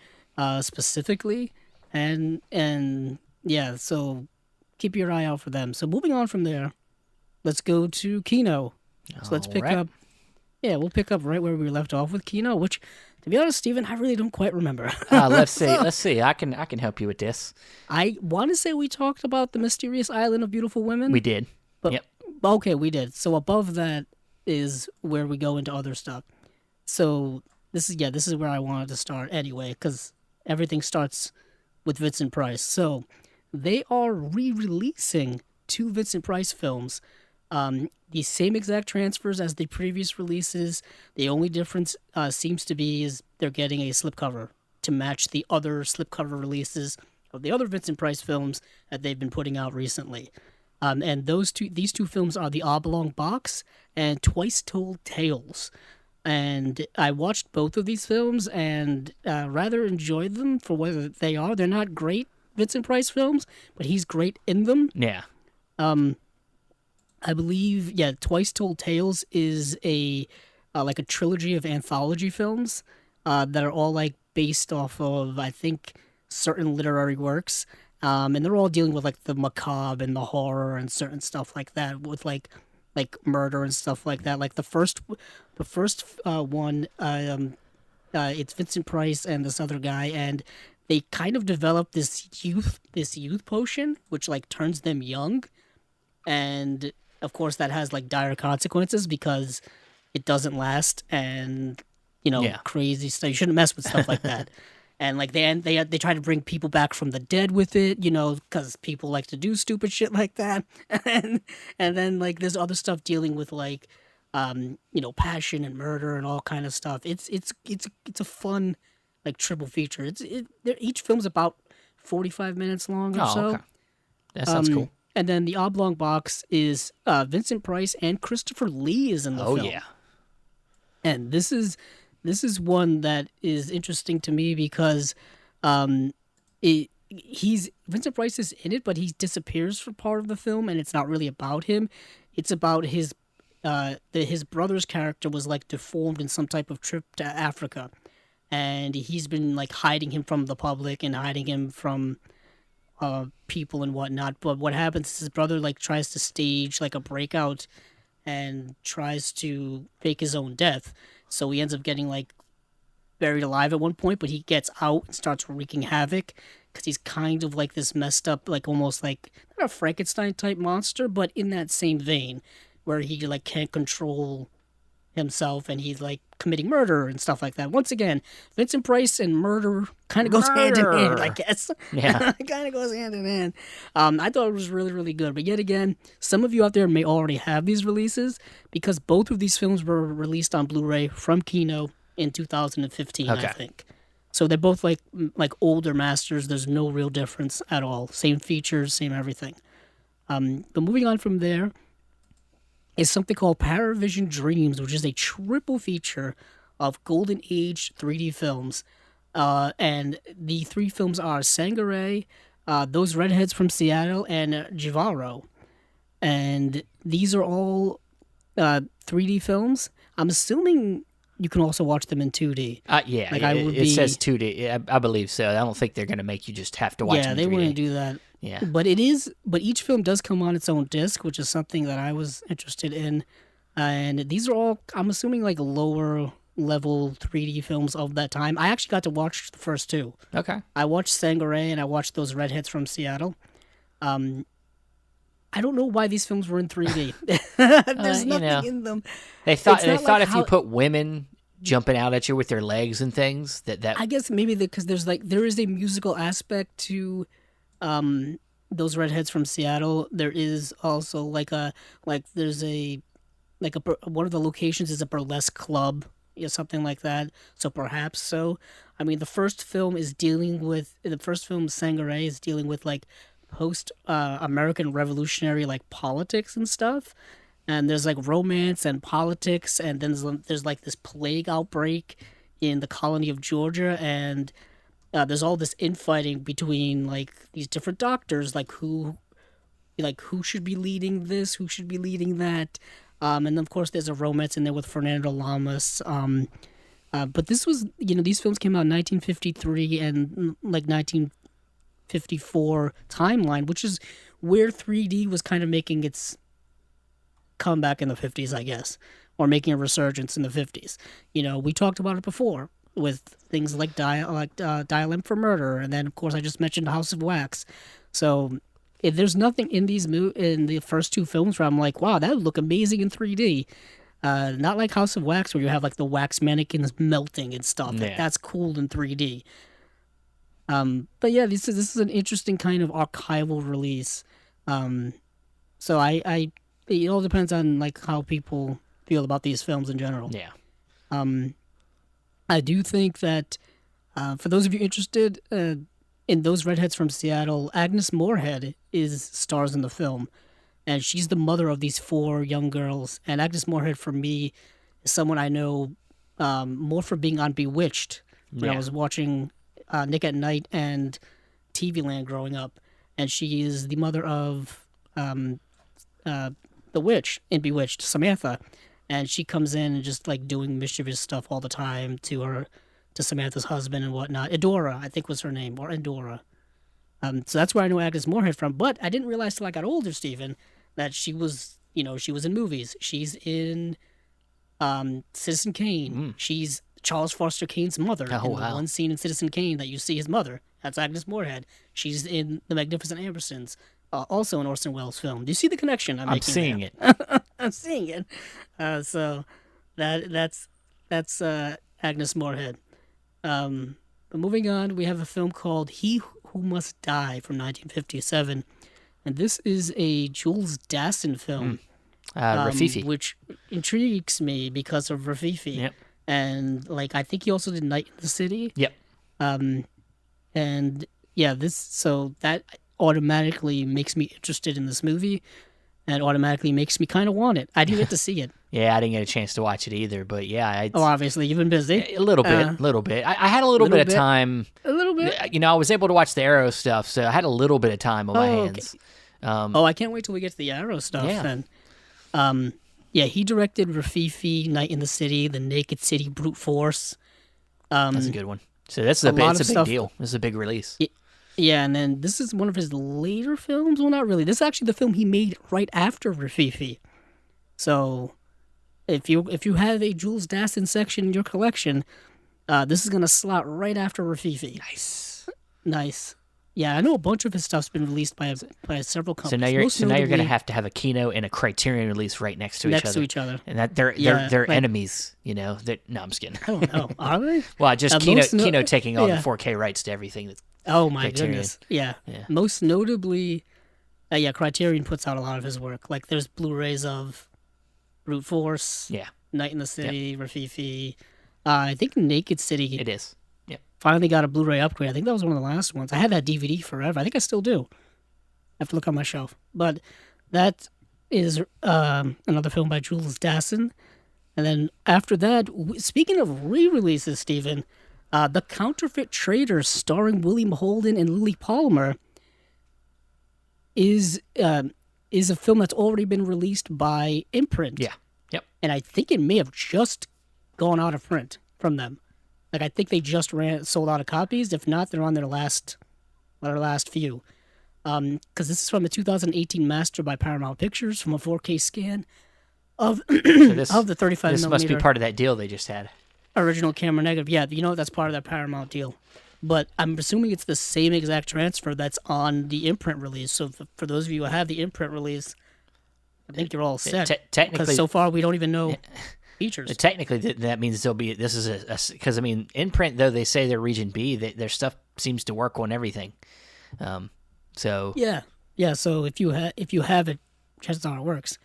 specifically, and yeah. So keep your eye out for them. So moving on from there, let's go to Kino. So let's pick up. Yeah, we'll pick up right where we left off with Kino, which, to be honest, Steven, I really don't quite remember. Let's see. Let's see. I can help you with this. I want to say we talked about the Mysterious Island of Beautiful Women. We did. But, yep. Okay, we did. So above that is where we go into other stuff. So this is where I wanted to start anyway, because everything starts with Vincent Price. So they are re-releasing 2 Vincent Price films. The same exact transfers as the previous releases. The only difference seems to be is they're getting a slipcover to match the other slipcover releases of the other Vincent Price films that they've been putting out recently. And these two films are The Oblong Box and Twice Told Tales. And I watched both of these films and rather enjoyed them for what they are. They're not great Vincent Price films, but he's great in them. Yeah. I believe, Twice Told Tales is like a trilogy of anthology films that are all like based off of, I think, certain literary works, and they're all dealing with like the macabre and the horror and certain stuff like that, with like murder and stuff like that. Like the first one, it's Vincent Price and this other guy, and they kind of develop this youth potion which like turns them young, and of course that has like dire consequences because it doesn't last, and crazy stuff. You shouldn't mess with stuff like that. And like they try to bring people back from the dead with it, because people like to do stupid shit like that. and then like there's other stuff dealing with like passion and murder and all kind of stuff. It's a fun like triple feature. Each film's about 45 minutes long or so. Okay. That sounds cool. And then The Oblong Box is Vincent Price and Christopher Lee is in the film. Oh yeah. And this is one that is interesting to me because Vincent Price is in it, but he disappears for part of the film, and it's not really about him. It's about his brother's character was like deformed in some type of trip to Africa, and he's been like hiding him from the public and hiding him from people and whatnot. But what happens is his brother like tries to stage like a breakout and tries to fake his own death. So he ends up getting like buried alive at one point, but he gets out and starts wreaking havoc because he's kind of like this messed up, like almost like not a Frankenstein type monster, but in that same vein where he like can't control himself and he's like committing murder and stuff like that. Once again, Vincent Price and murder kind of goes hand in hand, I guess. Yeah. It kind of goes hand in hand. I thought it was really, really good. But yet again, some of you out there may already have these releases because both of these films were released on Blu-ray from Kino in 2015, I think. So they're both like older masters. There's no real difference at all. Same features, same everything. But moving on from there is something called Paravision Dreams, which is a triple feature of Golden Age 3D films. And the 3 films are Sangaree, Those Redheads from Seattle, and Jivaro. And these are all 3D films. I'm assuming you can also watch them in 2D. Yeah, it says 2D. I believe so. I don't think they're going to make you just have to watch them in 3D. Yeah, they wouldn't do that. Yeah. But each film does come on its own disc, which is something that I was interested in. And these are all, I'm assuming, like lower level 3D films of that time. I actually got to watch the first 2. Okay. I watched Sangaree and I watched Those Redheads from Seattle. I don't know why these films were in 3D. There's nothing in them. They thought if you put women jumping out at you with their legs and things, that I guess maybe because there is a musical aspect to Those Redheads from Seattle. There is also one of the locations is a burlesque club, something like that. So perhaps so. I mean, the first film Sangaree is dealing with like post American Revolutionary like politics and stuff. And there's like romance and politics, and then there's like this plague outbreak in the colony of Georgia, and there's all this infighting between like these different doctors, like who should be leading this, who should be leading that, and then of course there's a romance in there with Fernando Lamas. But this was, these films came out in 1953 and like 1954 timeline, which is where 3D was kind of making its comeback in the 50s, I guess, or making a resurgence in the 50s. We talked about it before with things like Dial M for Murder, and then of course I just mentioned House of Wax. So if there's nothing in in the first two films where I'm like, wow, that would look amazing in 3D. Not like House of Wax where you have like the wax mannequins melting and stuff. Yeah. Like, that's cool in 3D. But yeah, this is an interesting kind of archival release. So it all depends on like how people feel about these films in general. Yeah. I do think that for those of you interested in Those Redheads from Seattle, Agnes Moorehead stars in the film, and she's the mother of these 4 young girls. And Agnes Moorehead, for me, is someone I know more for being on Bewitched when I was watching Nick at Night and TV Land growing up, and she is the mother of the witch in Bewitched, Samantha, and she comes in and just like doing mischievous stuff all the time to Samantha's husband and whatnot. Edora, I think was her name, or Endora. So that's where I know Agnes Moorehead from. But I didn't realize till I got older, Stephen, that she was in movies. She's in Citizen Kane. She's Charles Foster Kane's mother in the one scene in Citizen Kane that you see his mother. That's Agnes Moorehead. She's in The Magnificent Ambersons. Also an Orson Welles film. Do you see the connection I'm making? Seeing it. I'm seeing it. So that's Agnes Moorehead. But moving on, we have a film called He Who Must Die from 1957. And this is a Jules Dassin film. Rafifi. Which intrigues me because of Rafifi. Yep. And like I think he also did Night in the City. Yep. And yeah, so that automatically makes me interested in this movie, and automatically makes me kind of want it. I didn't get to see it. Yeah, I didn't get a chance to watch it either, but yeah. Obviously, you've been busy. A little bit. I had a little bit of time. A little bit. I was able to watch the Arrow stuff, so I had a little bit of time on my hands. Okay. I can't wait till we get to the Arrow stuff then. Yeah, he directed Rafifi, Night in the City, The Naked City, Brute Force. That's a good one. So it's a big deal. This is a big release. Yeah, and then this is one of his later films. Well, not really. This is actually the film he made right after Rafifi. So, if you have a Jules Dassin section in your collection, this is gonna slot right after Rafifi. Nice. Yeah, I know a bunch of his stuff's been released by several companies. So now you're gonna have to have a Kino and a Criterion release right next to each other. And that they're enemies. No, I'm just kidding. I don't know. Are they? Well, just Kino taking all the 4K rights to everything. That's oh my goodness. Yeah. Most notably, Criterion puts out a lot of his work. Like there's Blu-rays of Brute Force, Night in the City, Rafifi. I think Naked City. It is. Finally got a Blu-ray upgrade. I think that was one of the last ones. I had that DVD forever. I think I still do. I have to look on my shelf. But that is another film by Jules Dassin. And then after that, speaking of re-releases, Stephen, The Counterfeit Traders, starring William Holden and Lily Palmer, is a film that's already been released by Imprint. Yeah. Yep. And I think it may have just gone out of print from them. Like I think they just sold out of copies. If not, they're on their last few. Because this is from the 2018 master by Paramount Pictures from a 4K scan of of the 35 This millimeter. must be part of that deal they just had. Original camera negative. Yeah, that's part of that Paramount deal. But I'm assuming it's the same exact transfer that's on the Imprint release. So for those of you who have the Imprint release, I think you're all set. Technically, because so far we don't even know features. Technically, that means this is because Imprint, though they say they're Region B, their stuff seems to work on everything. So yeah. So if you have it, chances are it works.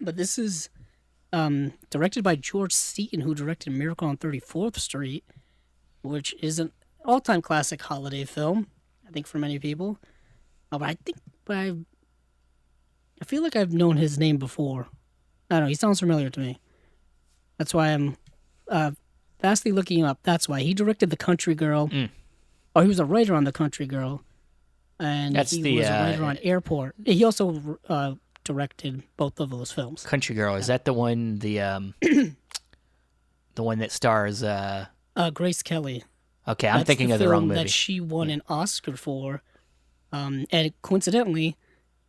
But this is directed by George Seaton, who directed Miracle on 34th Street, which is an all-time classic holiday film, I think, for many people. Oh, but I feel like I've known his name before. I don't know. He sounds familiar to me. That's why I'm fastly looking him up. That's why he directed The Country Girl. Oh, he was a writer on The Country Girl, and was a writer on Airport. He also directed both of those films. Country Girl, is that the one the one that stars Grace Kelly? Okay, I'm thinking of the wrong movie. That she won an Oscar for, and coincidentally,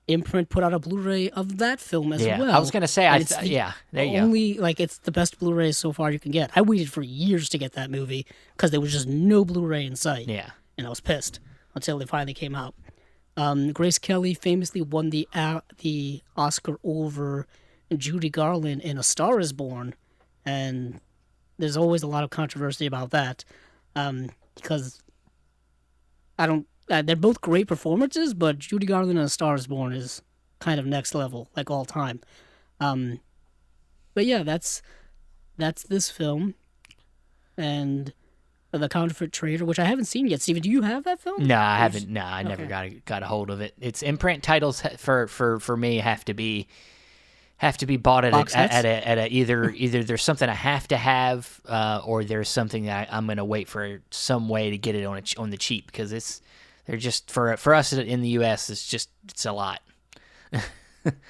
Imprint put out a Blu-ray of that film as well. I was gonna say, there you go. It's the best Blu-ray so far you can get. I waited for years to get that movie because there was just no Blu-ray in sight. Yeah, and I was pissed until it finally came out. Grace Kelly famously won the Oscar over Judy Garland in A Star Is Born, and there's always a lot of controversy about that because they're both great performances, but Judy Garland in A Star Is Born is kind of next level, like all time. But yeah, that's this film, and The Counterfeit Trader, which I haven't seen yet. Steven, do you have that film? No, I haven't. No, I never got a hold of it. It's Imprint titles for me have to be bought at a either there's something I have to have or there's something that I'm gonna wait for some way to get it on the cheap, because they're just for us in the U.S. it's a lot.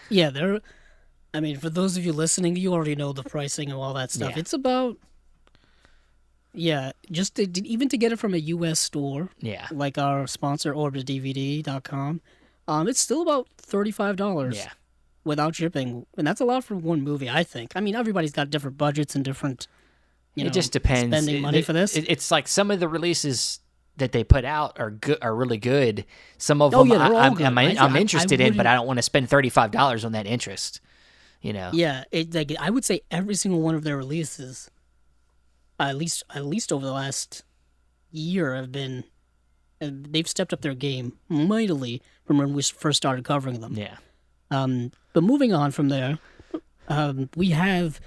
Yeah, for those of you listening, you already know the pricing and all that stuff. Yeah. It's about just even to get it from a U.S. store, like our sponsor OrbitDVD.com, it's still about $35. Yeah. Without shipping, and that's a lot for one movie, I think. I mean, everybody's got different budgets and different. It just depends. Spending money for this. It's like some of the releases that they put out are really good. Some of them I'm interested in, but I don't want to spend $35 on that interest. Yeah, I would say every single one of their releases, at least over the last year, they've stepped up their game mightily from when we first started covering them. Yeah. But moving on from there, we have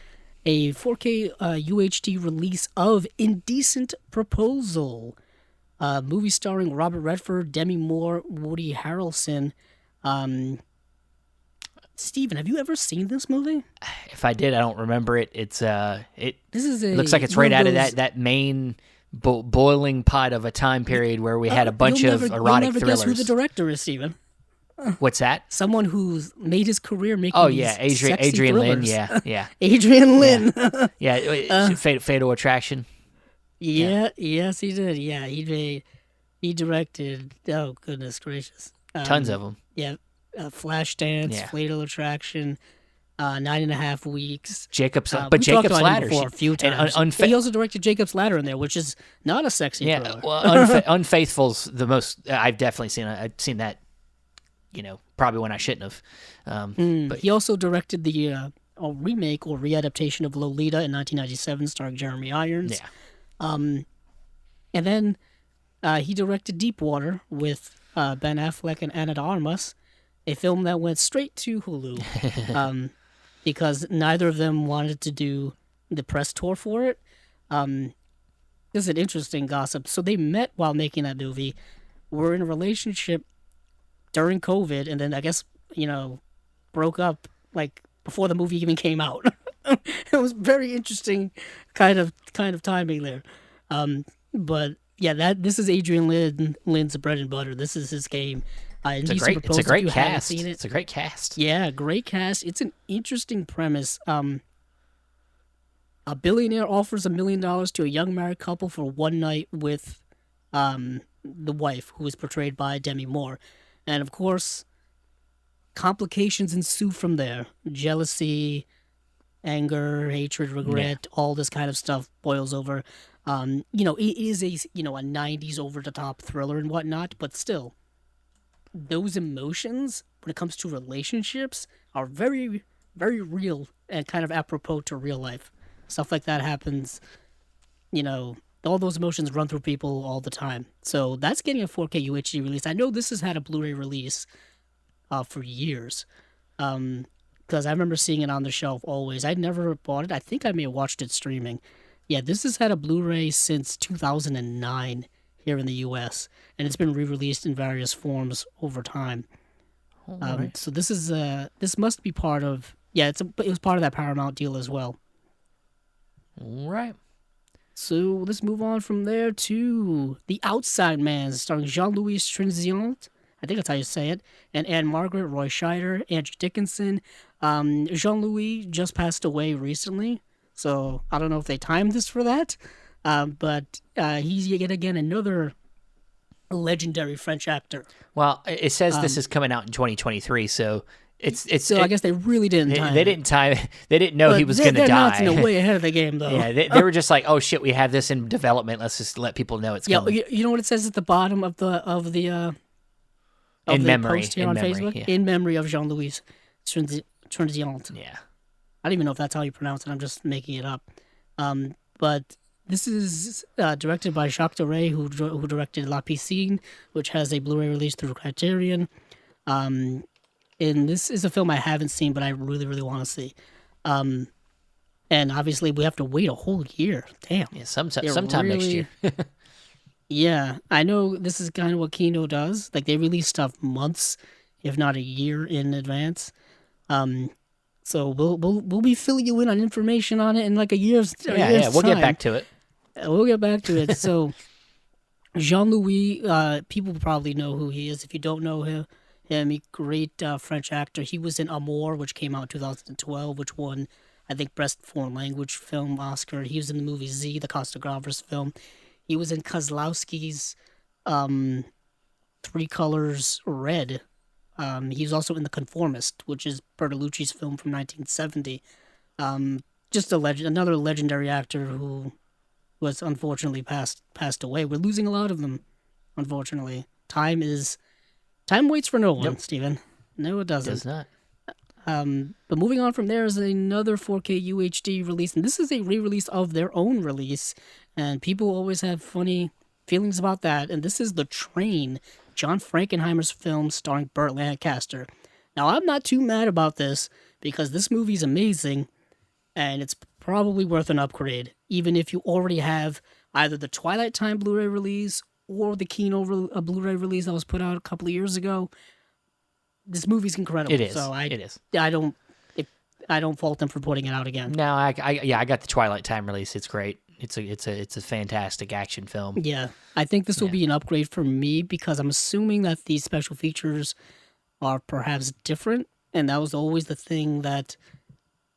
a 4K UHD release of Indecent Proposal, a movie starring Robert Redford, Demi Moore, Woody Harrelson. Steven, have you ever seen this movie? If I did, I don't remember it. It looks like it's right out of that main boiling pot of a time period where we had a bunch of erotic thrillers. You'll never guess who the director is, Steven. What's that? Someone who's made his career making Adrian Lin. Yeah. Adrian Lin. Yeah, Fatal Attraction. Yes, he did. Yeah, he directed. Oh goodness gracious, tons of them. Yeah, Flashdance, Fatal Attraction, 9.5 Weeks. Jacob's Ladder before a few times. He also directed Jacob's Ladder in there, which is not a sexy thriller. Well, Unfaithful's the most I've definitely seen. I've seen that. Probably when I shouldn't have. But he also directed the remake or readaptation of Lolita in 1997, starring Jeremy Irons. Yeah. And then he directed Deepwater with Ben Affleck and Ana de Armas, a film that went straight to Hulu because neither of them wanted to do the press tour for it. This is an interesting gossip. So they met while making that movie, were in a relationship during COVID, and then I guess, broke up like before the movie even came out. It was very interesting kind of timing there. But yeah, this is Adrian Lynn's bread and butter. This is his game. It's a great cast. It's a great cast. Yeah, great cast. It's an interesting premise. A billionaire offers $1 million to a young married couple for one night with the wife, who is portrayed by Demi Moore. And of course, complications ensue from there. Jealousy, anger, hatred, regret, all this kind of stuff boils over. It is a 90s over-the-top thriller and whatnot, but still, those emotions, when it comes to relationships, are very, very real and kind of apropos to real life. Stuff like that happens, all those emotions run through people all the time. So that's getting a 4K UHD release. I know this has had a Blu-ray release for years because I remember seeing it on the shelf always. I'd never bought it. I think I may have watched it streaming. Yeah, this has had a Blu-ray since 2009. here in the U.S., and it's been re-released in various forms over time. Right. So this must be part of it was part of that Paramount deal as well. All right. So let's move on from there to The Outside Man, starring Jean-Louis Trintignant, I think that's how you say it, and Anne-Margaret, Roy Scheider, Andrew Dickinson. Jean-Louis just passed away recently, so I don't know if they timed this for that, but he's yet again another legendary French actor. Well, it says this is coming out in 2023, so I guess they really didn't time They didn't time. They didn't know he was going to die. They're not way ahead of the game, though. Yeah, they were just like, "Oh shit, we have this in development. Let's just let people know it's coming." You know what it says at the bottom of the in memory, post here on Facebook? Yeah. In memory of Jean-Louis Trintignant. Yeah. I don't even know if that's how you pronounce it. I'm just making it up. But this is directed by Jacques Deray, who directed La Piscine, which has a Blu-ray release through Criterion. And this is a film I haven't seen, but I really, really want to see. And obviously, we have to wait a whole year. Damn. Yeah, sometime next year. Yeah, I know this is kind of what Kino does. Like, they release stuff months, if not a year in advance. So we'll be filling you in on information on it in like a year's We'll time. get back to it. We'll get back to it. So Jean-Louis, people probably know who he is. If you don't know him, a great French actor. He was in Amour, which came out in 2012, which won, I think, Best Foreign Language Film Oscar. He was in the movie Z, the Costa Gavras film. He was in Kozlowski's Three Colors Red. He was also in The Conformist, which is Bertolucci's film from 1970. Just another legendary actor who was unfortunately passed away. We're losing a lot of them, unfortunately. Time waits for no one, nope. Steven. No, it doesn't. It does not. But moving on from there is another 4K UHD release, and this is a re-release of their own release, and people always have funny feelings about that, and this is The Train, John Frankenheimer's film starring Burt Lancaster. Now, I'm not too mad about this, because this movie's amazing, and it's probably worth an upgrade, even if you already have either the Twilight Time Blu-ray release or the Kino Blu-ray release that was put out a couple of years ago. This movie's incredible. It is. So it is. I don't fault them for putting it out again. No, I got the Twilight Time release. It's great. It's a fantastic action film. Yeah, I think this will be an upgrade for me because I'm assuming that these special features are perhaps different, and that was always the thing that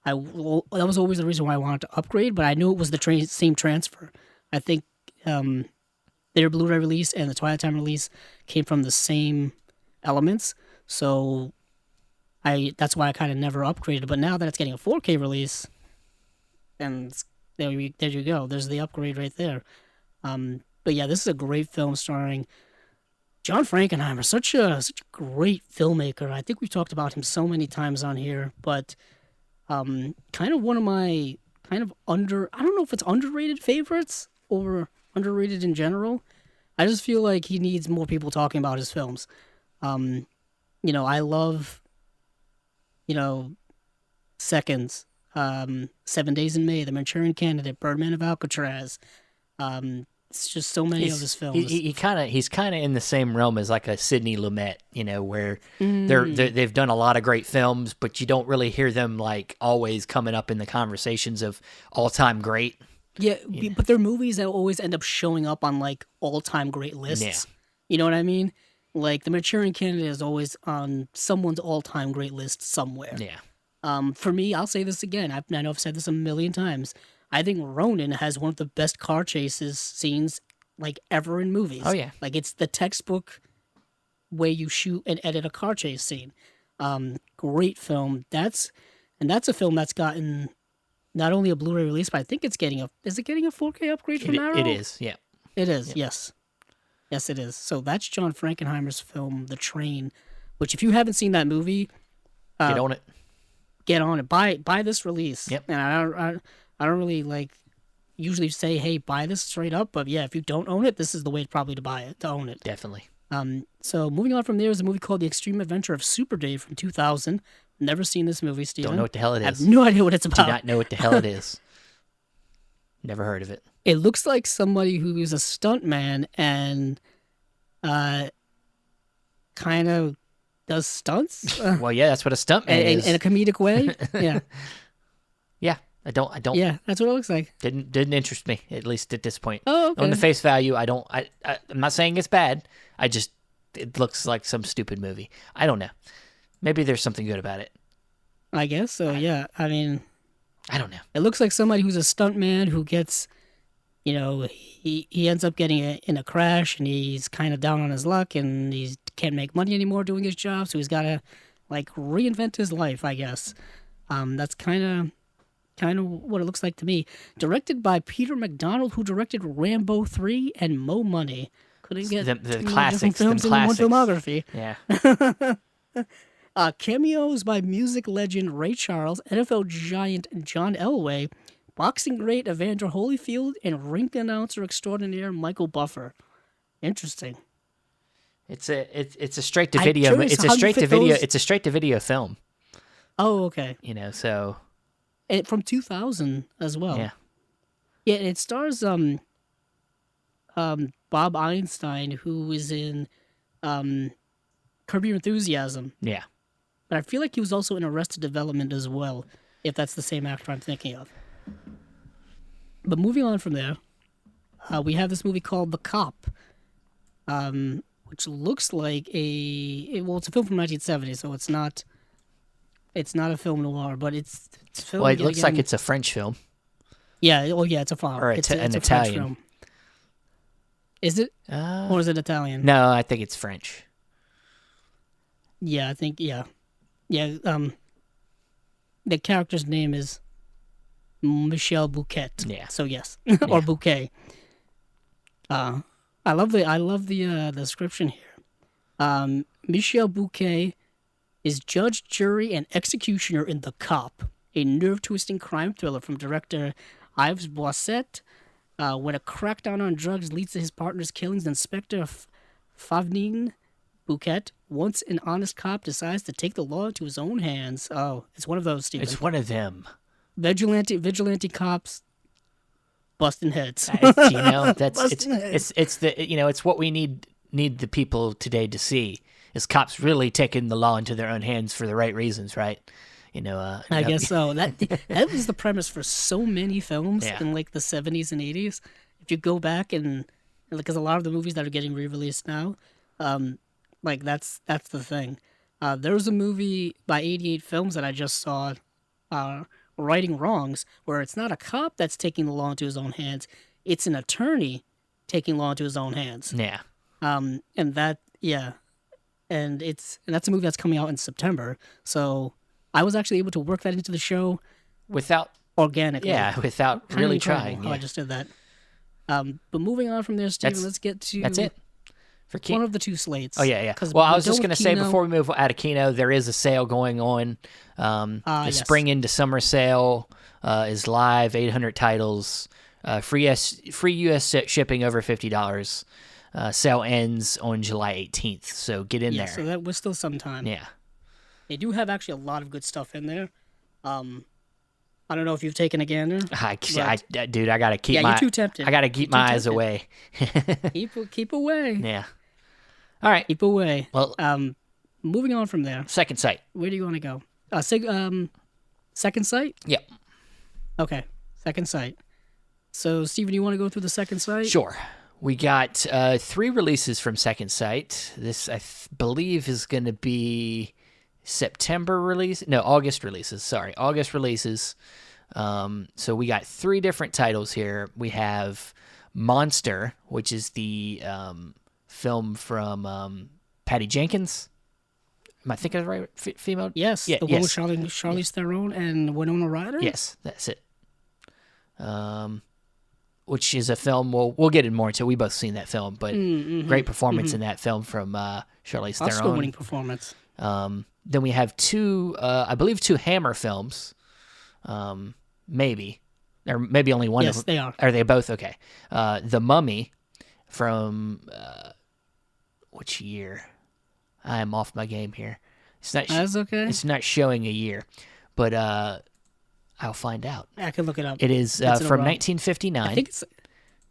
that was always the reason why I wanted to upgrade. But I knew it was the same transfer. I think their Blu-ray release and the Twilight Time release came from the same elements, so that's why I kind of never upgraded. But now that it's getting a 4K release, and there you go. There's the upgrade right there. But yeah, this is a great film starring John Frankenheimer, such a great filmmaker. I think we've talked about him so many times on here, but kind of one of my I don't know if it's underrated favorites or underrated in general. I just feel like he needs more people talking about his films. I love, Seconds, 7 Days in May, The Manchurian Candidate, Birdman of Alcatraz. It's just so many of his films. He's kind of in the same realm as like a Sidney Lumet, where they've done a lot of great films, but you don't really hear them like always coming up in the conversations of all-time great. Yeah, but they're movies that always end up showing up on like all-time great lists. Yeah. You know what I mean? Like The Manchurian Candidate is always on someone's all-time great list somewhere. Yeah. For me, I'll say this again. I know I've said this a million times. I think Ronin has one of the best car chases scenes like ever in movies. Oh yeah, like it's the textbook way you shoot and edit a car chase scene. Great film. That's a film that's gotten not only a Blu-ray release, but I think it's getting is it getting a 4K upgrade from Arrow? It is. Yeah, it is. Yep. Yes, it is. So that's John Frankenheimer's film, The Train. Which, if you haven't seen that movie, get on it. Get on it. Buy this release. Yep. And I don't really usually say, hey, buy this straight up, but yeah, if you don't own it, this is the way probably to own it. Definitely. So moving on from there is a movie called The Extreme Adventure of Super Dave from 2000. Never seen this movie, Steven. Don't know what the hell it is. I have no idea what it's about. Do not know what the hell it is. Never heard of it. It looks like somebody who is a stuntman and kind of does stunts. Well, yeah, that's what a stuntman is. In a comedic way. Yeah. Yeah, I don't. Yeah, that's what it looks like. Didn't interest me, at least at this point. Oh, okay. On the face value, I'm not saying it's bad. It looks like some stupid movie. I don't know. Maybe there's something good about it. I guess so. Yeah. I mean, I don't know. It looks like somebody who's a stuntman who gets, he ends up getting in a crash and he's kind of down on his luck and he can't make money anymore doing his job, so he's got to reinvent his life, I guess. That's kind of what it looks like to me. Directed by Peter McDonald, who directed Rambo 3 and Mo Money. Couldn't get the classics, films in one filmography. Yeah. Cameos by music legend Ray Charles, NFL giant John Elway, boxing great Evander Holyfield, and rink announcer extraordinaire Michael Buffer. Interesting. It's a straight to video. It's a straight to video film. Oh, okay. So. And from 2000 as well. Yeah. Yeah, it stars Bob Einstein, who is in Curb Your Enthusiasm. Yeah. But I feel like he was also in Arrested Development as well, if that's the same actor I'm thinking of. But moving on from there, we have this movie called The Cop, which looks like it's a film from 1970, so it's not a film noir, but it's film. Well, it looks like it's a French film. Yeah, it's a film. Or it's an a Italian. French film. Is it? Or is it Italian? No, I think it's French. Yeah, I think, yeah. Yeah, the character's name is Michel Bouquet. Yeah. So yes. Or Bouquet. I love the description here. Michel Bouquet is judge, jury, and executioner in The Cop, a nerve-twisting crime thriller from director Yves Boisset. When a crackdown on drugs leads to his partner's killings, Inspector Favnin Bouquet, once an honest cop, decides to take the law into his own hands. Oh, it's one of those, Stephen. It's one of them. Vigilante cops busting heads. It's what we need the people today to see, is cops really taking the law into their own hands for the right reasons, right? I guess so. That was the premise for so many films in like the 70s and 80s. If you go back and because a lot of the movies that are getting re-released now, that's the thing. There was a movie by 88 Films that I just saw, Righting Wrongs, where it's not a cop that's taking the law into his own hands, it's an attorney taking law into his own hands. Yeah. And that's a movie that's coming out in September. So I was actually able to work that into the show without organically. Yeah, without kind really of incredible trying. how I just did that. But moving on from there, Steven, let's get to that's it. For one of the two slates. Oh, yeah. Well, I was just going to say, before we move out of Kino, there is a sale going on. The spring into summer sale is live, 800 titles, free U.S. shipping over $50. Sale ends on July 18th, so get in there. So that was still some time. Yeah. They do have actually a lot of good stuff in there. I don't know if you've taken a gander. Dude, I gotta keep you're too tempted. I gotta keep my eyes away. keep away. Yeah. All right. Keep away. Well, moving on from there. Second Sight. Where do you want to go? Second Sight? Yep. Okay. Second Sight. So, Steven, you want to go through the Second Sight? Sure. We got 3 releases from Second Sight. This, I believe, is going to be August releases. Sorry, August releases. So we got 3 different titles here. We have Monster, which is the film from Patty Jenkins. Am I thinking of the right female? Yes, the one with Charlize Theron and Winona Ryder? Yes, that's it. Which is a film we'll get in more into. We both seen that film, but great performance in that film from Charlize Theron. Oscar-winning performance. Then we have 2, I believe 2 Hammer films, maybe. Or maybe only one of them. Yes, they are. Are they both? Okay. The Mummy from, which year? I am off my game here. It's not. That's okay. It's not showing a year, but I I'll find out. I can look it up. It is from 1959. I think it's...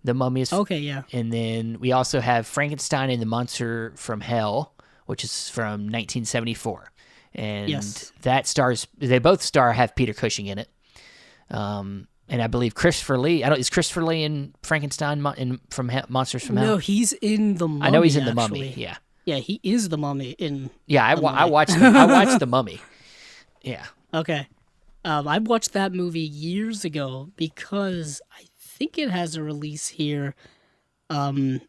The Mummy is... Okay, yeah. And then we also have Frankenstein and the Monster from Hell, which is from 1974. And that stars... They both have Peter Cushing in it. And I believe Christopher Lee... is Christopher Lee in Frankenstein from Monsters from Hell? No, he's in the Mummy, I know he's in actually. the Mummy, yeah. Yeah, he is the Mummy in... Yeah, I watched the Mummy. Yeah. Okay. I watched that movie years ago because I think it has a release here from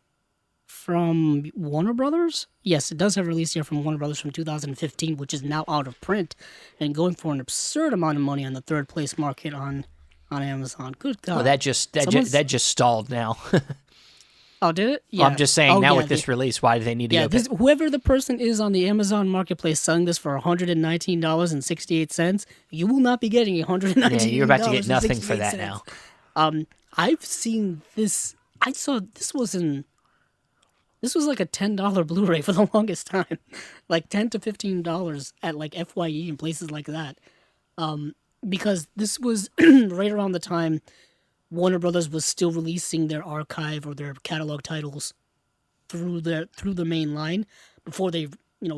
Warner Brothers. Yes, it does have a release here from Warner Brothers from 2015, which is now out of print and going for an absurd amount of money on the third place market on Amazon. Good God. Well, that just stalled now. Oh, did it? Yeah. Well, I'm just saying with this release, why do they need to go? Whoever the person is on the Amazon Marketplace selling this for $119.68, you will not be getting $119. Yeah, you're about to get nothing for that now. I've seen this. I saw this was like a $10 Blu-ray for the longest time, like $10 to $15 at like FYE and places like that, because this was right around the time Warner Brothers was still releasing their archive or their catalog titles through the main line before they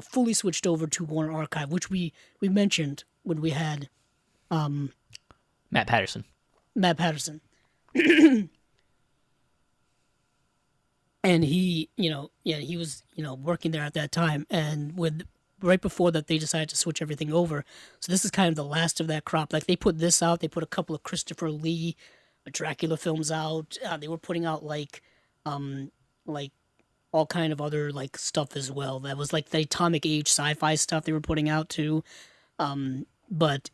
fully switched over to Warner Archive, which we mentioned when we had Matt Patterson. And he was working there at that time, and right before that they decided to switch everything over. So this is kind of the last of that crop. Like they put this out, they put a couple of Christopher Lee Dracula films out. They were putting out like all kind of other like stuff as well. That was like the atomic age sci-fi stuff they were putting out too. But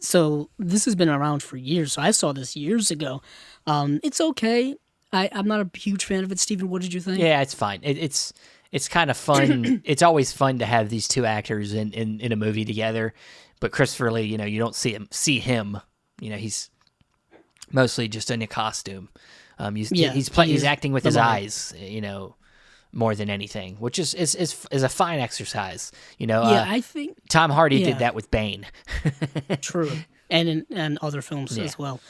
so this has been around for years. So I saw this years ago. It's okay. I'm not a huge fan of it. Steven, what did you think? Yeah, it's fine. It's kind of fun. It's always fun to have these two actors in a movie together. But Christopher Lee, you don't see him. He's mostly just in a costume. He's acting with his eyes, more than anything, which is a fine exercise. I think Tom Hardy did that with Bane. True, and other films as well.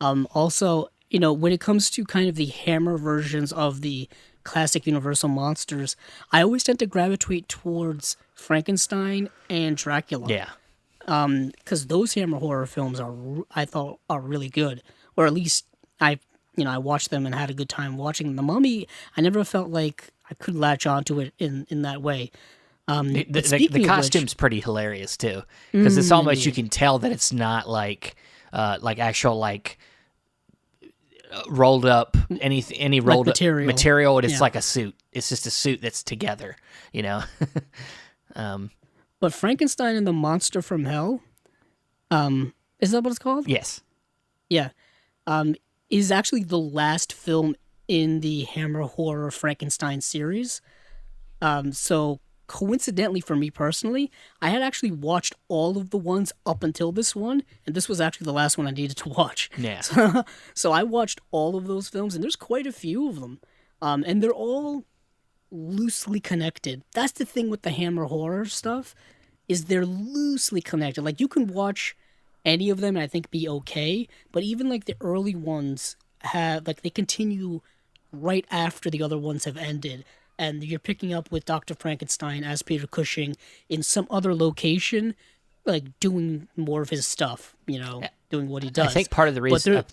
Also, when it comes to kind of the Hammer versions of the classic Universal monsters, I always tend to gravitate towards Frankenstein and Dracula. Yeah. Because those Hammer horror films I thought are really good, or at least I watched them and had a good time watching them. The Mummy, I never felt like I could latch onto it in that way. The costume's pretty hilarious too, because it's almost you can tell that it's not like actual rolled up any rolled up material, and it's like a suit. It's just a suit that's together, But Frankenstein and the Monster from Hell, is that what it's called? Yes. Yeah. Is actually the last film in the Hammer horror Frankenstein series. So coincidentally for me personally, I had actually watched all of the ones up until this one, and this was actually the last one I needed to watch. Yeah. So I watched all of those films, and there's quite a few of them. And they're all loosely connected. That's the thing with the Hammer horror stuff, is they're loosely connected. Like you can watch any of them and I think be okay, but even like the early ones they continue right after the other ones have ended, and you're picking up with Dr. Frankenstein as Peter Cushing in some other location, like doing more of his stuff, doing what he does. I think part of the reason,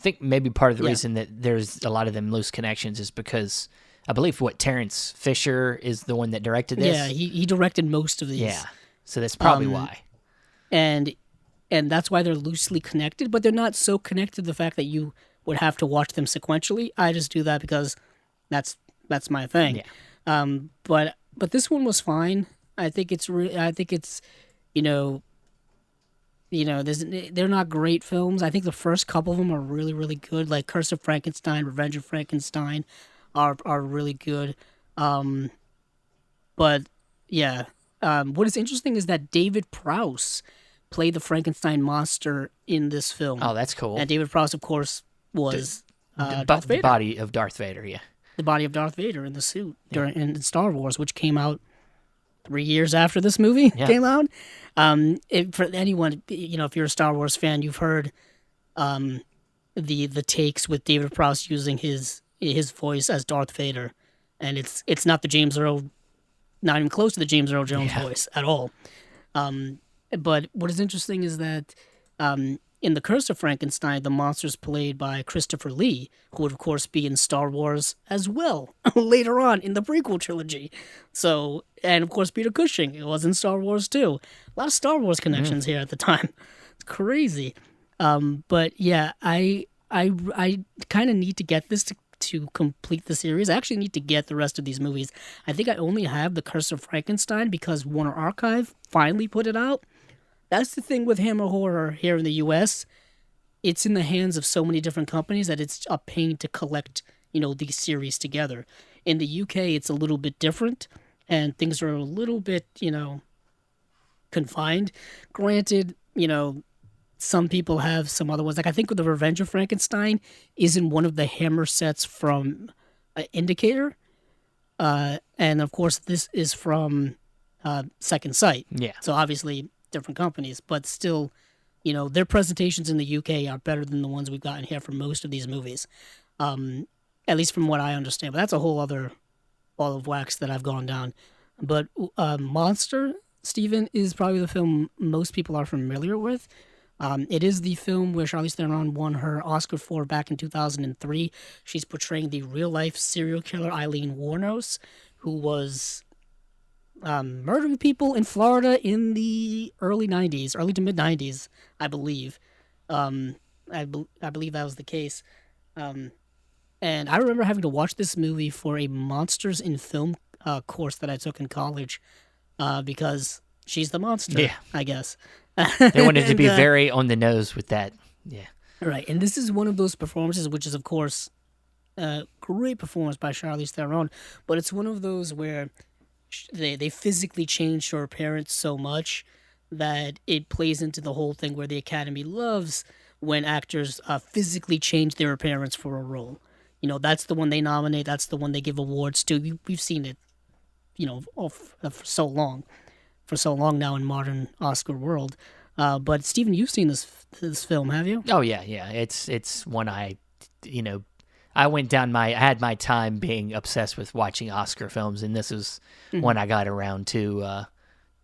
reason that there's a lot of them loose connections is because I believe Terrence Fisher is the one that directed this. Yeah, he directed most of these. Yeah, so that's probably why. And that's why they're loosely connected, but they're not so connected to the fact that you would have to watch them sequentially. I just do that because that's my thing. Yeah. But this one was fine. I think it's they're not great films. I think the first couple of them are really, really good. Like Curse of Frankenstein, Revenge of Frankenstein are really good. But yeah, what is interesting is that David Prowse played the Frankenstein monster in this film. Oh, that's cool. And David Prowse, of course, was Darth Vader. The body of Darth Vader, yeah. The body of Darth Vader in the suit in Star Wars, which came out 3 years after this movie came out. For anyone, if you're a Star Wars fan, you've heard the takes with David Prowse using his voice as Darth Vader, and it's not the James Earl, not even close to the James Earl Jones voice at all. But what is interesting is that in The Curse of Frankenstein, the monster's played by Christopher Lee, who would of course be in Star Wars as well later on in the prequel trilogy. So, and of course Peter Cushing, it was in Star Wars too. A lot of Star Wars connections here at the time. It's crazy. But yeah, I kind of need to get this to complete the series. I actually need to get the rest of these movies. I think I only have The Curse of Frankenstein because Warner Archive finally put it out. That's the thing with Hammer Horror here in the U.S. It's in the hands of so many different companies that it's a pain to collect, these series together. In the U.K., it's a little bit different, and things are a little bit, confined. Granted, some people have some other ones. Like I think with The Revenge of Frankenstein is in one of the Hammer sets from Indicator. And of course, this is from Second Sight. Yeah. So obviously different companies, but still, their presentations in the UK are better than the ones we've gotten here for most of these movies. At least from what I understand. But that's a whole other ball of wax that I've gone down. But Monster, Stephen, is probably the film most people are familiar with. It is the film where Charlize Theron won her Oscar for back in 2003. She's portraying the real-life serial killer Eileen Wuornos, who was murdering people in Florida in the early to mid-90s, I believe. I believe that was the case. And I remember having to watch this movie for a Monsters in Film course that I took in college because she's the monster, I guess. They wanted to be very on the nose with that. Yeah. Right. And this is one of those performances, which is, of course, a great performance by Charlize Theron, but it's one of those where they physically changed her appearance so much that it plays into the whole thing where the Academy loves when actors physically change their appearance for a role. That's the one they nominate. That's the one they give awards to. We've seen it, for so long now in modern Oscar world. But Stephen, you've seen this film, have you? Oh yeah. It's one I had my time being obsessed with watching Oscar films, and this is one I got around to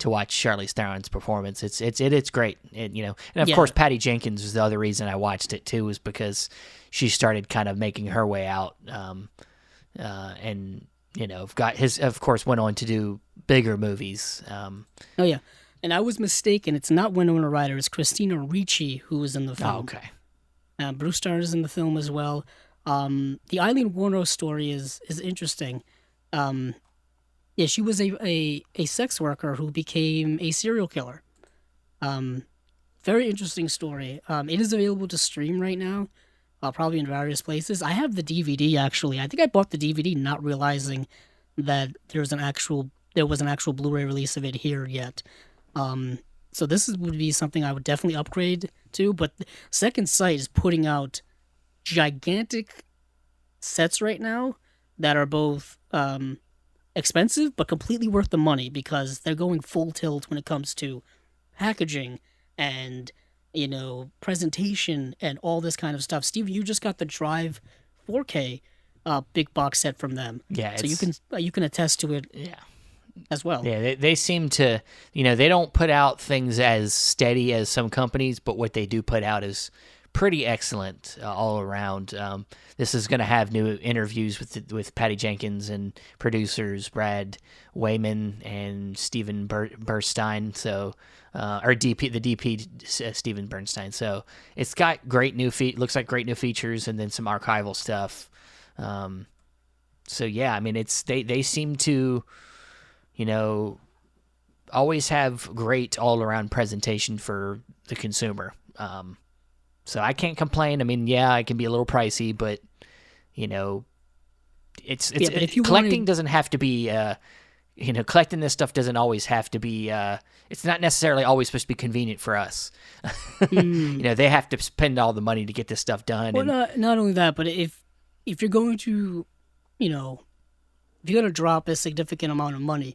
watch Charlize Theron's performance. It's great. And of course Patty Jenkins is the other reason I watched it too, is because she started kind of making her way out, and of course went on to do bigger movies. Oh yeah, and I was mistaken. It's not Winona Ryder. It's Christina Ricci who is in the film. Oh, okay. Bruce Starr is in the film as well. The Eileen Wuornos story is interesting. She was a sex worker who became a serial killer. Very interesting story. It is available to stream right now, probably in various places. I have the DVD actually. I think I bought the DVD not realizing that there was an actual Blu-ray release of it here yet. So this would be something I would definitely upgrade to. But Second Sight is putting out gigantic sets right now that are both expensive but completely worth the money because they're going full tilt when it comes to packaging and presentation and all this kind of stuff. Steve, you just got the Drive 4K big box set from them. Yeah, so you can attest to it. Yeah. As well. Yeah, they seem to, they don't put out things as steady as some companies, but what they do put out is pretty excellent all around. This is going to have new interviews with Patty Jenkins and producers Brad Wayman and Steven Bernstein. So, or the DP Steven Bernstein. So it's got looks like great new features and then some archival stuff. So yeah, I mean they seem to, always have great all around presentation for the consumer. So I can't complain. I mean, yeah, it can be a little pricey, but collecting doesn't have to be. Collecting this stuff doesn't always have to be. It's not necessarily always supposed to be convenient for us. They have to spend all the money to get this stuff done. Well, not only that, but if you're going to, if you're going to drop a significant amount of money,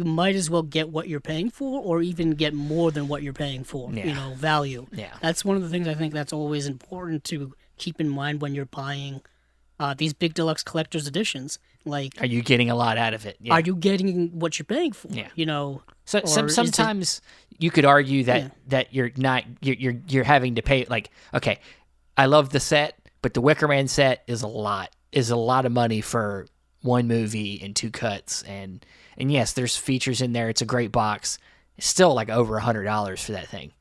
you might as well get what you're paying for, or even get more than what you're paying for. Yeah. Value. Yeah. That's one of the things I think that's always important to keep in mind when you're buying these big deluxe collector's editions. Like, are you getting a lot out of it? Yeah. Are you getting what you're paying for? Yeah. So sometimes you could argue that you're not you're having to pay. Like, okay, I love the set, but the Wicker Man set is a lot of money for one movie and 2 cuts, and yes, there's features in there. It's a great box. It's still like over $100 for that thing,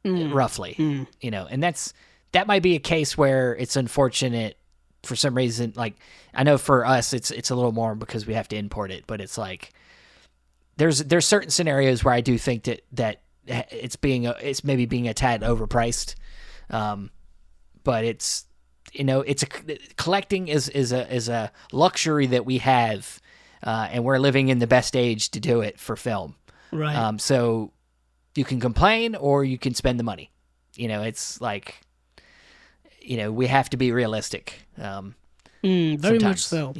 roughly. And that might be a case where it's unfortunate for some reason. Like, I know for us it's a little more because we have to import it, but it's like there's certain scenarios where I do think that it's maybe being a tad overpriced, but it's collecting is a luxury that we have, and we're living in the best age to do it for film. Right. So you can complain or you can spend the money. It's like, we have to be realistic. Very much so.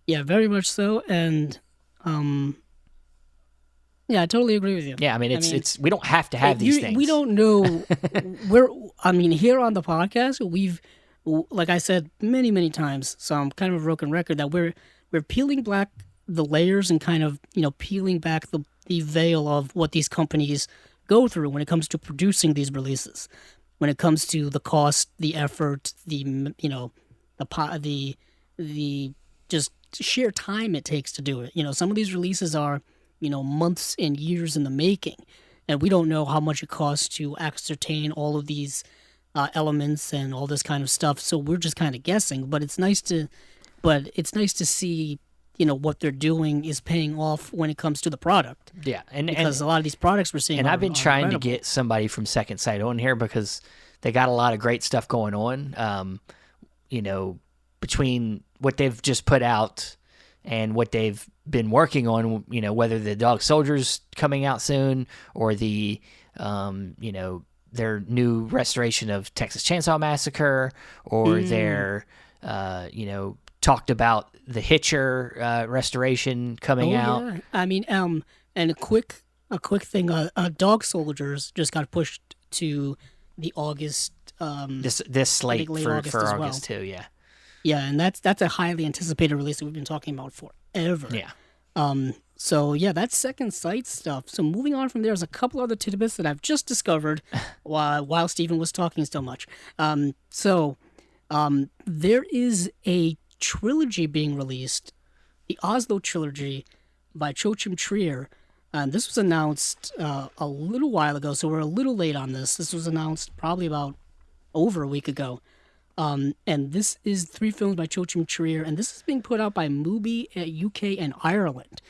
Yeah, very much so. And, yeah, I totally agree with you. Yeah, I mean, it's we don't have to have these things. We don't know. Here on the podcast, we've, like I said many, many times, so I'm kind of a broken record, that we're peeling back the layers and kind of, peeling back the veil of what these companies go through when it comes to producing these releases, when it comes to the cost, the effort, the just sheer time it takes to do it. Some of these releases are, months and years in the making, and we don't know how much it costs to ascertain all of these elements and all this kind of stuff. So we're just kind of guessing, but it's nice to see, what they're doing is paying off when it comes to the product. Yeah, because a lot of these products we're seeing. And I've been trying to get somebody from Second Sight on here because they got a lot of great stuff going on. Between what they've just put out and what they've been working on, whether the Dog Soldier's coming out soon or the, their new restoration of Texas Chainsaw Massacre, or their, talked about the Hitcher restoration coming out. Yeah. I mean, and a quick thing, Dog Soldiers just got pushed to the August. This slate for August too, yeah. Yeah, and that's a highly anticipated release that we've been talking about forever. Yeah. So yeah, that's Second Sight stuff. So moving on from there, there's a couple other tidbits that I've just discovered while Stephen was talking so much. There is a trilogy being released, the Oslo trilogy by Joachim Trier. And this was announced a little while ago, so we're a little late on this. This was announced probably about over a week ago. And this is 3 films by Joachim Trier, and this is being put out by Mubi at UK and Ireland,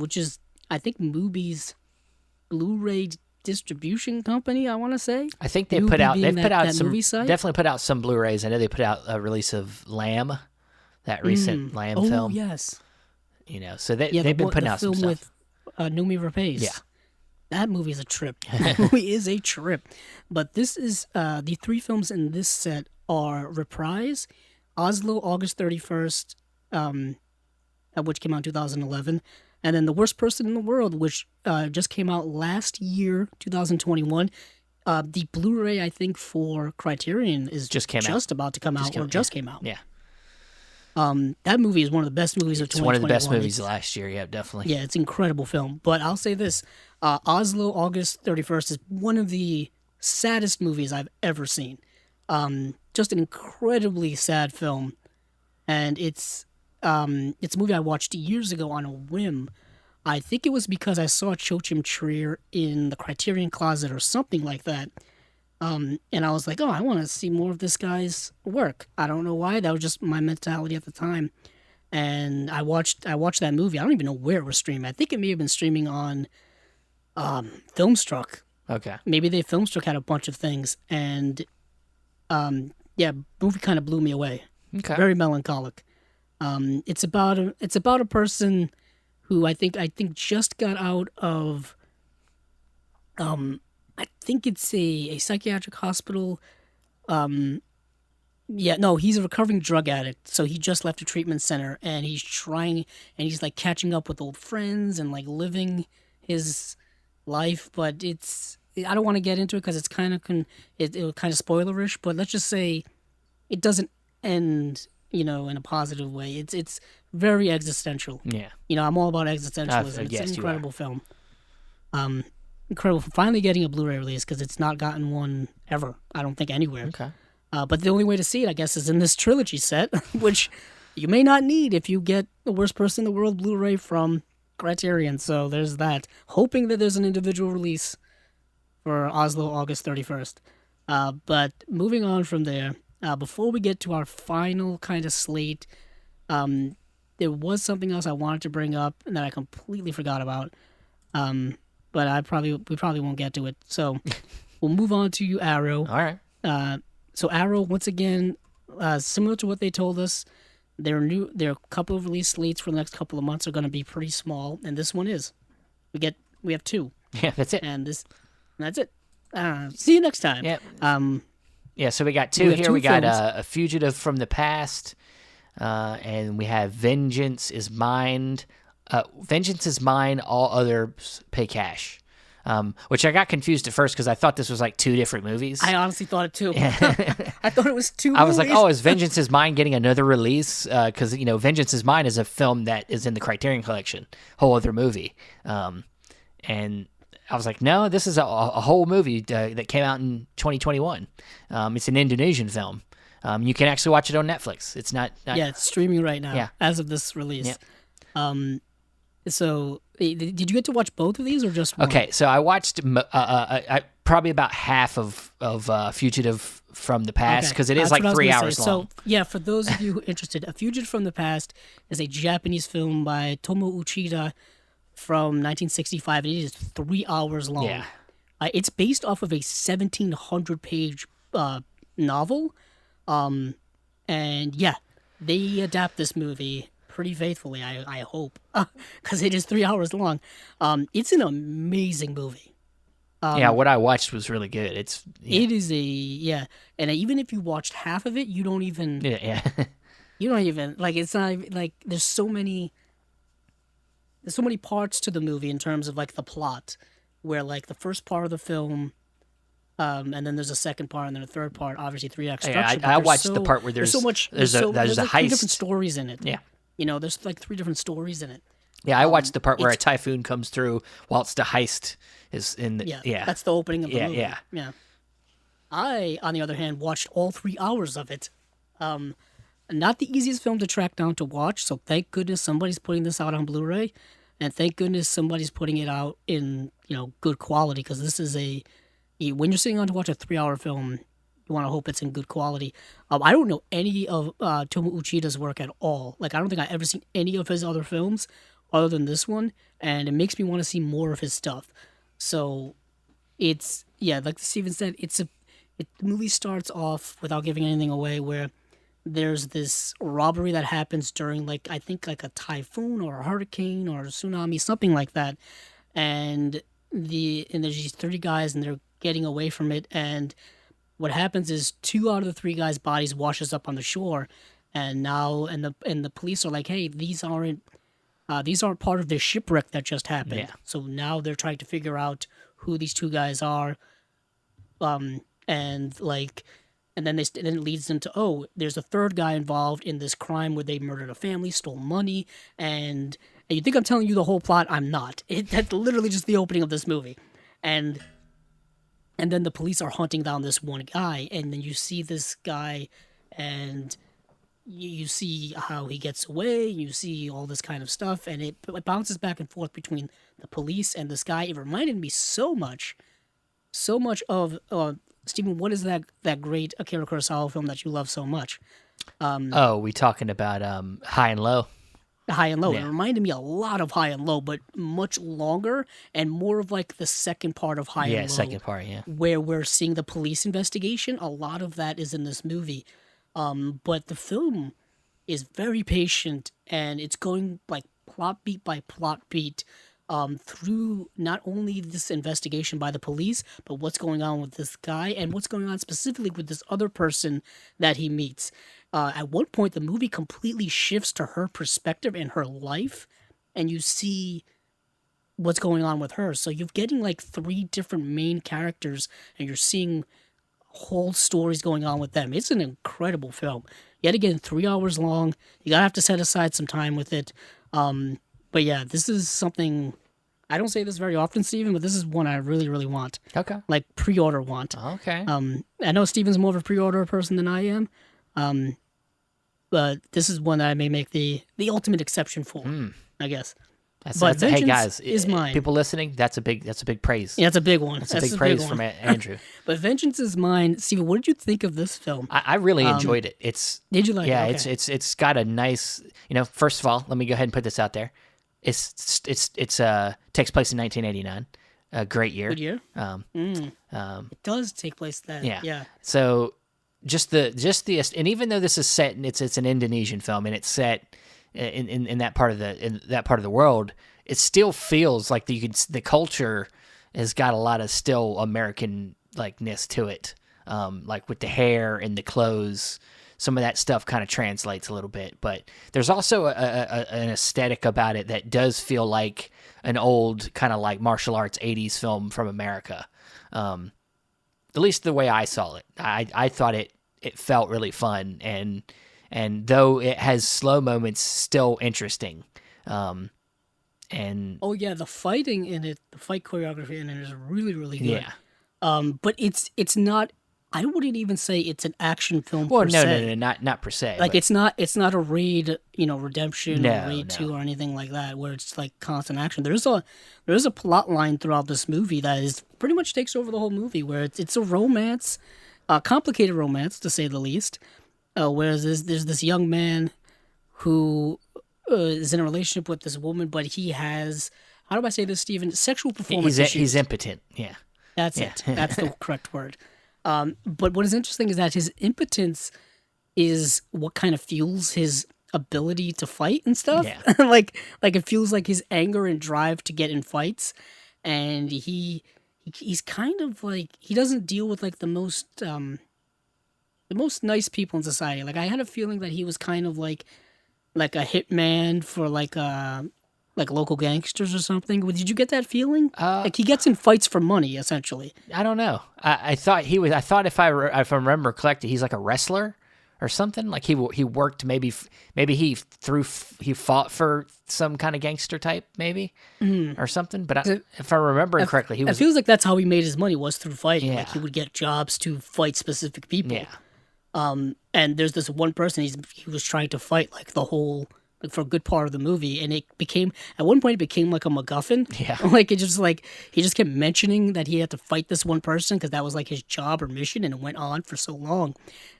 which is, I think, Mubi's Blu-ray distribution company, I want to say. I think they've put out definitely put out some Blu-rays. I know they put out a release of Lamb, that recent Lamb film. Oh, yes. So they've been putting out some stuff. With Noomi Rapace. Yeah. That movie is a trip. That movie is a trip. But this is, the 3 films in this set are Reprise, Oslo, August 31st, which came out in 2011, and then The Worst Person in the World, which just came out last year, 2021. The Blu-ray, I think, for Criterion is just about to come out, or just came out. Yeah. That movie is one of the best movies of 2021. It's one of the best movies last year, yeah, definitely. Yeah, it's an incredible film. But I'll say this, Oslo, August 31st is one of the saddest movies I've ever seen. Just an incredibly sad film. And it's a movie I watched years ago on a whim. I think it was because I saw Joachim Trier in the Criterion Closet or something like that. And I was like, I want to see more of this guy's work. I don't know why. That was just my mentality at the time. And I watched that movie. I don't even know where it was streaming. I think it may have been streaming on Filmstruck. Okay. Maybe Filmstruck had a bunch of things. And movie kind of blew me away. Okay. Very melancholic. It's about a person who I think just got out of I think it's a psychiatric hospital. Yeah, no, he's a recovering drug addict. So he just left a treatment center, and he's like catching up with old friends and like living his life. But I don't want to get into it because it's kind of it kind of spoilerish. But let's just say it doesn't end, in a positive way. It's very existential. Yeah. I'm all about existentialism. It's an incredible film. Incredible. Finally getting a Blu-ray release because it's not gotten one ever. I don't think anywhere. Okay. But the only way to see it, I guess, is in this trilogy set, which you may not need if you get The Worst Person in the World Blu-ray from Criterion. So there's that. Hoping that there's an individual release for Oslo August 31st. But moving on from there, before we get to our final kind of slate, there was something else I wanted to bring up that I completely forgot about. But we probably won't get to it. So we'll move on to Arrow. All right. So Arrow, once again, similar to what they told us, their couple of release slates for the next couple of months are going to be pretty small, and this one is. We have 2. Yeah, that's it. And that's it. See you next time. Yeah. So we got 2 here. We got a Fugitive from the Past, and we have Vengeance is Mine. Vengeance is Mine. All others pay cash. Which I got confused at first because I thought this was like 2 different movies. I honestly thought it too. I thought it was 2 I was movies. like, oh, is Vengeance is Mine getting another release? Because, Vengeance is Mine is a film that is in the Criterion Collection, whole other movie. And I was like, no, this is a whole movie that came out in 2021. It's an Indonesian film. You can actually watch it on Netflix. It's not yeah, it's streaming right now as of this release. Yeah. So, did you get to watch both of these or just one? Okay, so I watched probably about half of Fugitive from the Past because it is like 3 hours long. So, yeah, for those of you who are interested, A Fugitive from the Past is a Japanese film by Tomo Uchida from 1965. It is 3 hours long. Yeah. It's based off of a 1,700-page novel. And, yeah, they adapt this movie pretty faithfully, I hope, because it is 3 hours long. It's an amazing movie. What I watched was really good. It is and even if you watched half of it, you don't even you don't even like. It's not like there's so many parts to the movie in terms of like the plot, where like the first part of the film. And then there's a second part, and then a third part. Obviously, 3-act structure. I watched the part where there's a like heist. 3 different stories in it. Yeah. There's like 3 different stories in it. Yeah, I watched the part where a typhoon comes through whilst the heist is in the... Yeah, that's the opening of the movie. Yeah. I, on the other hand, watched all 3 hours of it. Not the easiest film to track down to watch, so thank goodness somebody's putting this out on Blu-ray, and thank goodness somebody's putting it out in, good quality, because this is when you're sitting down to watch a 3-hour film, you want to hope it's in good quality. I don't know any of Tomo Uchida's work at all. Like, I don't think I've ever seen any of his other films other than this one, and it makes me want to see more of his stuff. So, it's, like Steven said, the movie starts off, without giving anything away, where there's this robbery that happens during, like, I think, like a typhoon or a hurricane or a tsunami, something like that. And there's these 30 guys, and they're getting away from it, and what happens is 2 out of the 3 guys' bodies washes up on the shore, and the police are like, hey, these aren't part of the shipwreck that just happened. Yeah. So now they're trying to figure out who these 2 guys are, and then it leads them to, there's a 3rd guy involved in this crime where they murdered a family, stole money, and you think I'm telling you the whole plot? I'm not. That's literally just the opening of this movie, and then the police are hunting down this one guy, and then you see this guy, and you see how he gets away, you see all this kind of stuff, and it bounces back and forth between the police and this guy. It reminded me so much of, Stephen, what is that great Akira Kurosawa film that you love so much? We talking about High and Low? High and Low. Yeah. It reminded me a lot of High and Low, but much longer and more of like the second part of High and Low. Yeah, second part, yeah. Where we're seeing the police investigation. A lot of that is in this movie. But the film is very patient, and it's going like plot beat by plot beat. through not only this investigation by the police, but what's going on with this guy and what's going on specifically with this other person that he meets. At one point, the movie completely shifts to her perspective in her life, and you see what's going on with her. So you're getting like 3 different main characters, and you're seeing whole stories going on with them. It's an incredible film. Yet again, 3 hours long. You gotta have to set aside some time with it. But yeah, this is something, I don't say this very often, Steven, but this is one I really, really want. Okay. Like pre-order want. Okay. I know Steven's more of a pre-order person than I am. But this is one that I may make the ultimate exception for, I guess. Hey guys, is mine. People listening, that's a big praise. Yeah, that's a big one. That's a big praise from Andrew. But Vengeance is Mine. Steven, what did you think of this film? I really enjoyed it. Did you like it? Yeah, okay. it's got a nice, first of all, let me go ahead and put this out there. It's takes place in 1989. A great year. Good year. It does take place then. Yeah. So just the and even though this is set and it's an Indonesian film and it's set in that part of the world, it still feels like the culture has got a lot of still American likeness to it. Like with the hair and the clothes, some of that stuff kind of translates a little bit, but there's also an aesthetic about it that does feel like an old kind of like martial arts 80s film from America. At least the way I saw it. I thought it felt really fun, and though it has slow moments, still interesting. And oh yeah, the fighting in it, the fight choreography in it is really, really good. Yeah. But it's not. I wouldn't even say it's an action film. Well, per se. No, not per se. Like it's not a Raid, Redemption or Raid 2 No. or anything like that, where it's like constant action. There's a plot line throughout this movie that is pretty much takes over the whole movie, where it's a romance, a complicated romance to say the least. Whereas there's this young man who is in a relationship with this woman, but he has, how do I say this, Steven? Sexual performance issues. He's impotent. Yeah. That's it. That's the correct word. But what is interesting is that his impotence is what kind of fuels his ability to fight and stuff. Yeah. like it fuels like his anger and drive to get in fights, and he's kind of like, he doesn't deal with like the most nice people in society. Like I had a feeling that he was kind of like a hitman for like local gangsters or something. Did you get that feeling? Like he gets in fights for money, essentially. I don't know. I thought he was. I thought if I remember correctly, he's like a wrestler or something. Like he worked maybe he fought for some kind of gangster type maybe or something. But if I remember correctly, he was. It feels like that's how he made his money, was through fighting. Yeah. Like he would get jobs to fight specific people. Yeah. And there's this one person he was trying to fight like the whole. Like for a good part of the movie, and at one point it became like a MacGuffin. Yeah. Like it just like he just kept mentioning that he had to fight this one person because that was like his job or mission, and it went on for so long.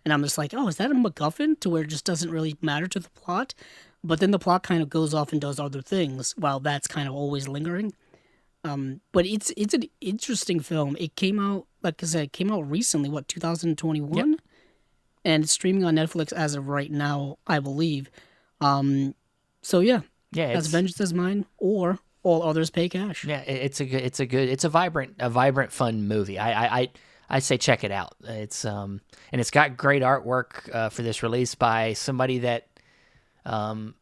And I'm just like, oh, is that a MacGuffin to where it just doesn't really matter to the plot? But then the plot kind of goes off and does other things while that's kind of always lingering. But it's an interesting film. It came out, like I said, it came out recently, 2021? Yep. And it's streaming on Netflix as of right now, I believe. So yeah, that's Vengeance is Mine, or All Others Pay Cash. Yeah, it's a vibrant, fun movie. I say check it out. It's and it's got great artwork for this release by somebody that, well,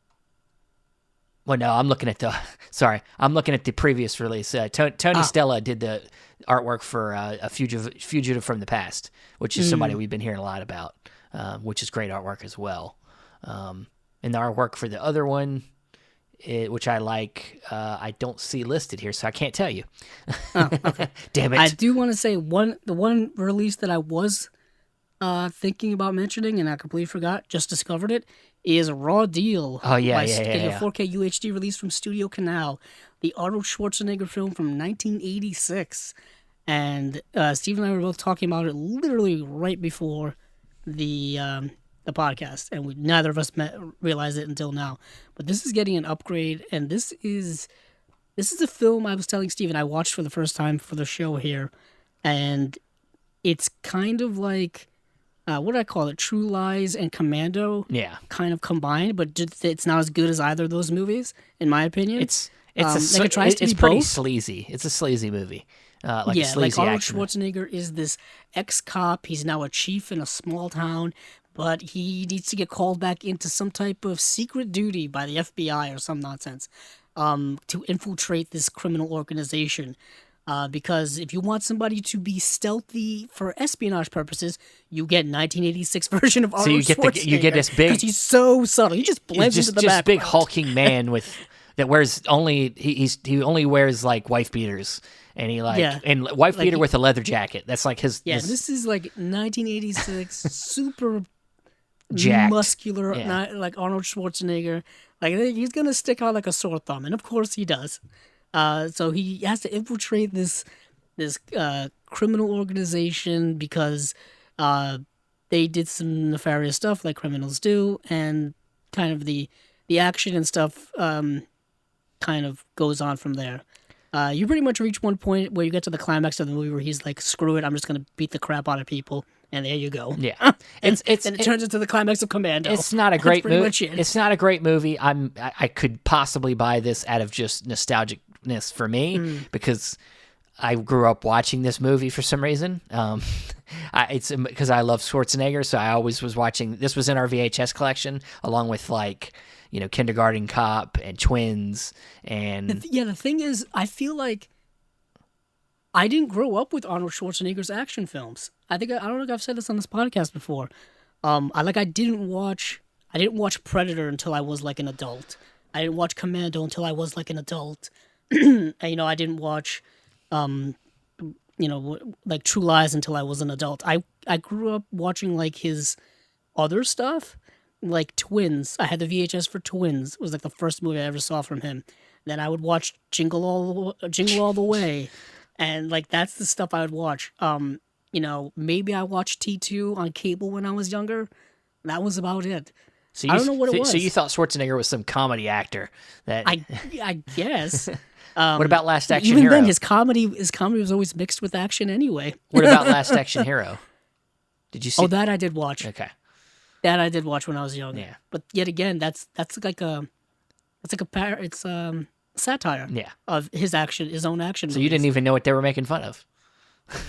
no, I'm looking at the previous release. Tony Stella did the artwork for a Fugitive from the Past, which is somebody we've been hearing a lot about, which is great artwork as well. And the artwork for the other one, which I like, I don't see listed here, so I can't tell you. Oh, okay. Damn it. I do want to say the one release that I was thinking about mentioning, and I completely forgot, just discovered it, is Raw Deal. Oh, yeah. A 4K UHD release from Studio Canal, the Arnold Schwarzenegger film from 1986. And Steve and I were both talking about it literally right before the podcast, and neither of us realized it until now. But this is getting an upgrade, and this is a film I was telling Steven I watched for the first time for the show here, and it's kind of like what do I call it? True Lies and Commando. Yeah. Kind of combined, but it's not as good as either of those movies, in my opinion. It's pretty sleazy. It's a sleazy movie. Arnold Schwarzenegger is this ex-cop. He's now a chief in a small town, but he needs to get called back into some type of secret duty by the FBI or some nonsense to infiltrate this criminal organization. Because if you want somebody to be stealthy for espionage purposes, you get 1986 version of Arnold Schwarzenegger. You get this big, because he's so subtle. He just blends into the background. Big hulking man that wears only he only wears like wife beaters, and and wife beater with a leather jacket. That's like his. Yeah, this is like 1986, super jacked, muscular, like Arnold Schwarzenegger. Like he's gonna stick out like a sore thumb, and of course he does. So he has to infiltrate this criminal organization because they did some nefarious stuff like criminals do, and kind of the action and stuff kind of goes on from there. You pretty much reach one point where you get to the climax of the movie where he's like, "Screw it, I'm just gonna beat the crap out of people," and there you go. Yeah, and it turns into the climax of Commando. It's not a great movie. It's not a great movie. I could possibly buy this out of just nostalgicness for me because I grew up watching this movie for some reason. It's because I love Schwarzenegger, so I always was watching. This was in our VHS collection along with like. Kindergarten Cop and Twins, and the thing is, I feel like I didn't grow up with Arnold Schwarzenegger's action films. I don't know if I've said this on this podcast before. I didn't watch Predator until I was like an adult. I didn't watch Commando until I was like an adult. And, I didn't watch, like True Lies until I was an adult. I grew up watching like his other stuff. Like Twins. I had the VHS for Twins. It was like the first movie I ever saw from him. Then I would watch Jingle All the Way. And like that's the stuff I would watch. Maybe I watched T2 on cable when I was younger. That was about it. I don't know what it was. So you thought Schwarzenegger was some comedy actor that I guess. What about Last Action Hero? Hero? Even then his comedy was always mixed with action anyway. What about Last Action Hero? Did you see? Oh, that I did watch. Okay. That I did watch when I was young. Yeah. But yet again, it's satire. Yeah. Of his own action. So you didn't even know what they were making fun of.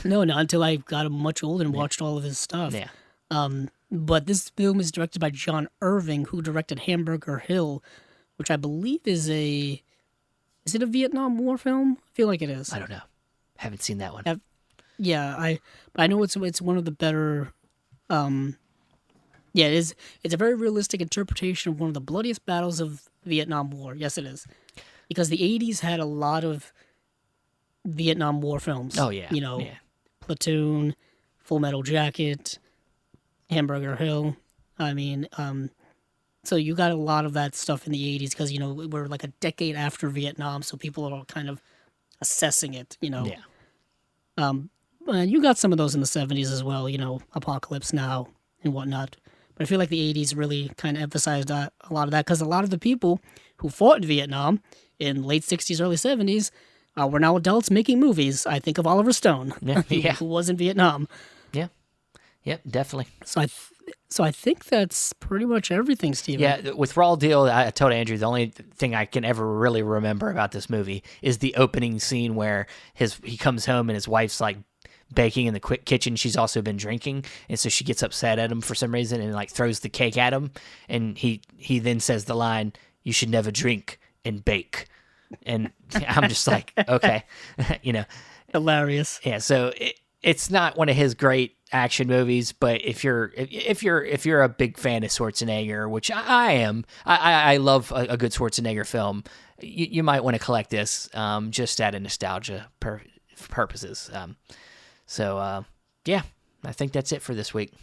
No, not until I got much older and watched all of his stuff. Yeah. But this film is directed by John Irving, who directed Hamburger Hill, which I believe is it a Vietnam War film? I feel like it is. I don't know. Haven't seen that one. I know it's one of the better. Yeah, it is. It's a very realistic interpretation of one of the bloodiest battles of the Vietnam War. Yes, it is. Because the 80s had a lot of Vietnam War films. Oh, yeah. Platoon, Full Metal Jacket, Hamburger Hill. I mean, so you got a lot of that stuff in the 80s because, we're like a decade after Vietnam, so people are all kind of assessing it, Yeah. And you got some of those in the 70s as well, Apocalypse Now and whatnot. But I feel like the 80s really kind of emphasized a lot of that because a lot of the people who fought in Vietnam in late 60s, early 70s were now adults making movies. I think of Oliver Stone, who was in Vietnam. Yeah. Yep, definitely. So I think that's pretty much everything, Steven. Yeah, with Raw Deal, I told Andrew the only thing I can ever really remember about this movie is the opening scene where he comes home and his wife's like baking in the quick kitchen. She's also been drinking, and so she gets upset at him for some reason and like throws the cake at him, and he then says the line, "You should never drink and bake," and I'm just like, okay, hilarious. Yeah, so it's not one of his great action movies, but if you're a big fan of Schwarzenegger, which I am, I love a good Schwarzenegger film. You might want to collect this just out of nostalgia purposes. So, I think that's it for this week.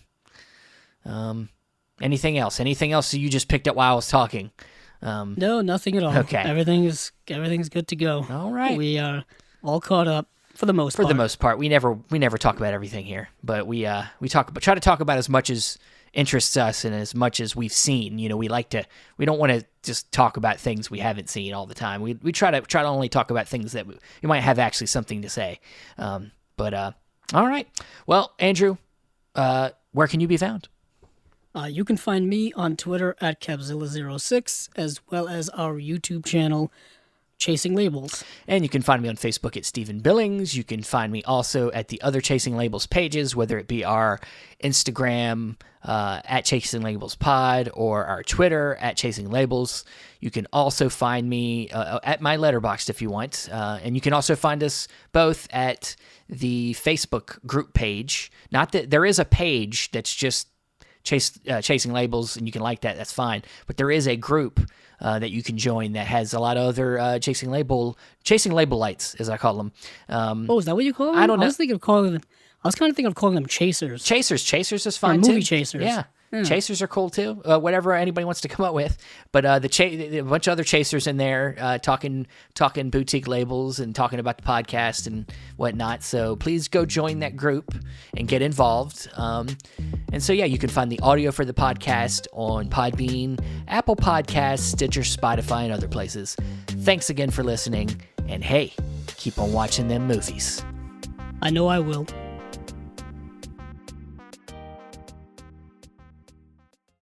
Anything else? Anything else that you just picked up while I was talking? No, nothing at all. Okay. Everything's good to go. All right. We are all caught up for the most part. For the most part. We never talk about everything here, but we try to talk about as much as interests us and as much as we've seen. We don't want to just talk about things we haven't seen all the time. We try to only talk about things that we might have actually something to say. All right. Well, Andrew, where can you be found? You can find me on Twitter at Capzilla06, as well as our YouTube channel, Chasing Labels. And you can find me on Facebook at Stephen Billings. You can find me also at the other Chasing Labels pages, whether it be our Instagram at Chasing Labels Pod or our Twitter at Chasing Labels. You can also find me at my Letterboxd if you want. And you can also find us both at the Facebook group page. Not that there is a page that's just Chasing Labels, and you can like that, that's fine. But there is a group that you can join that has a lot of other Chasing Label lights, as I call them. Is that what you call them? I don't know. I was kind of thinking of calling them chasers. Chasers is fine too. Movie chasers. Yeah. Chasers are cool too. Whatever anybody wants to come up with, but a bunch of other chasers in there talking boutique labels and talking about the podcast and whatnot. So please go join that group and get involved. And so you can find the audio for the podcast on Podbean, Apple Podcasts, Stitcher, Spotify, and other places. Thanks again for listening, and hey, keep on watching them movies. I know I will.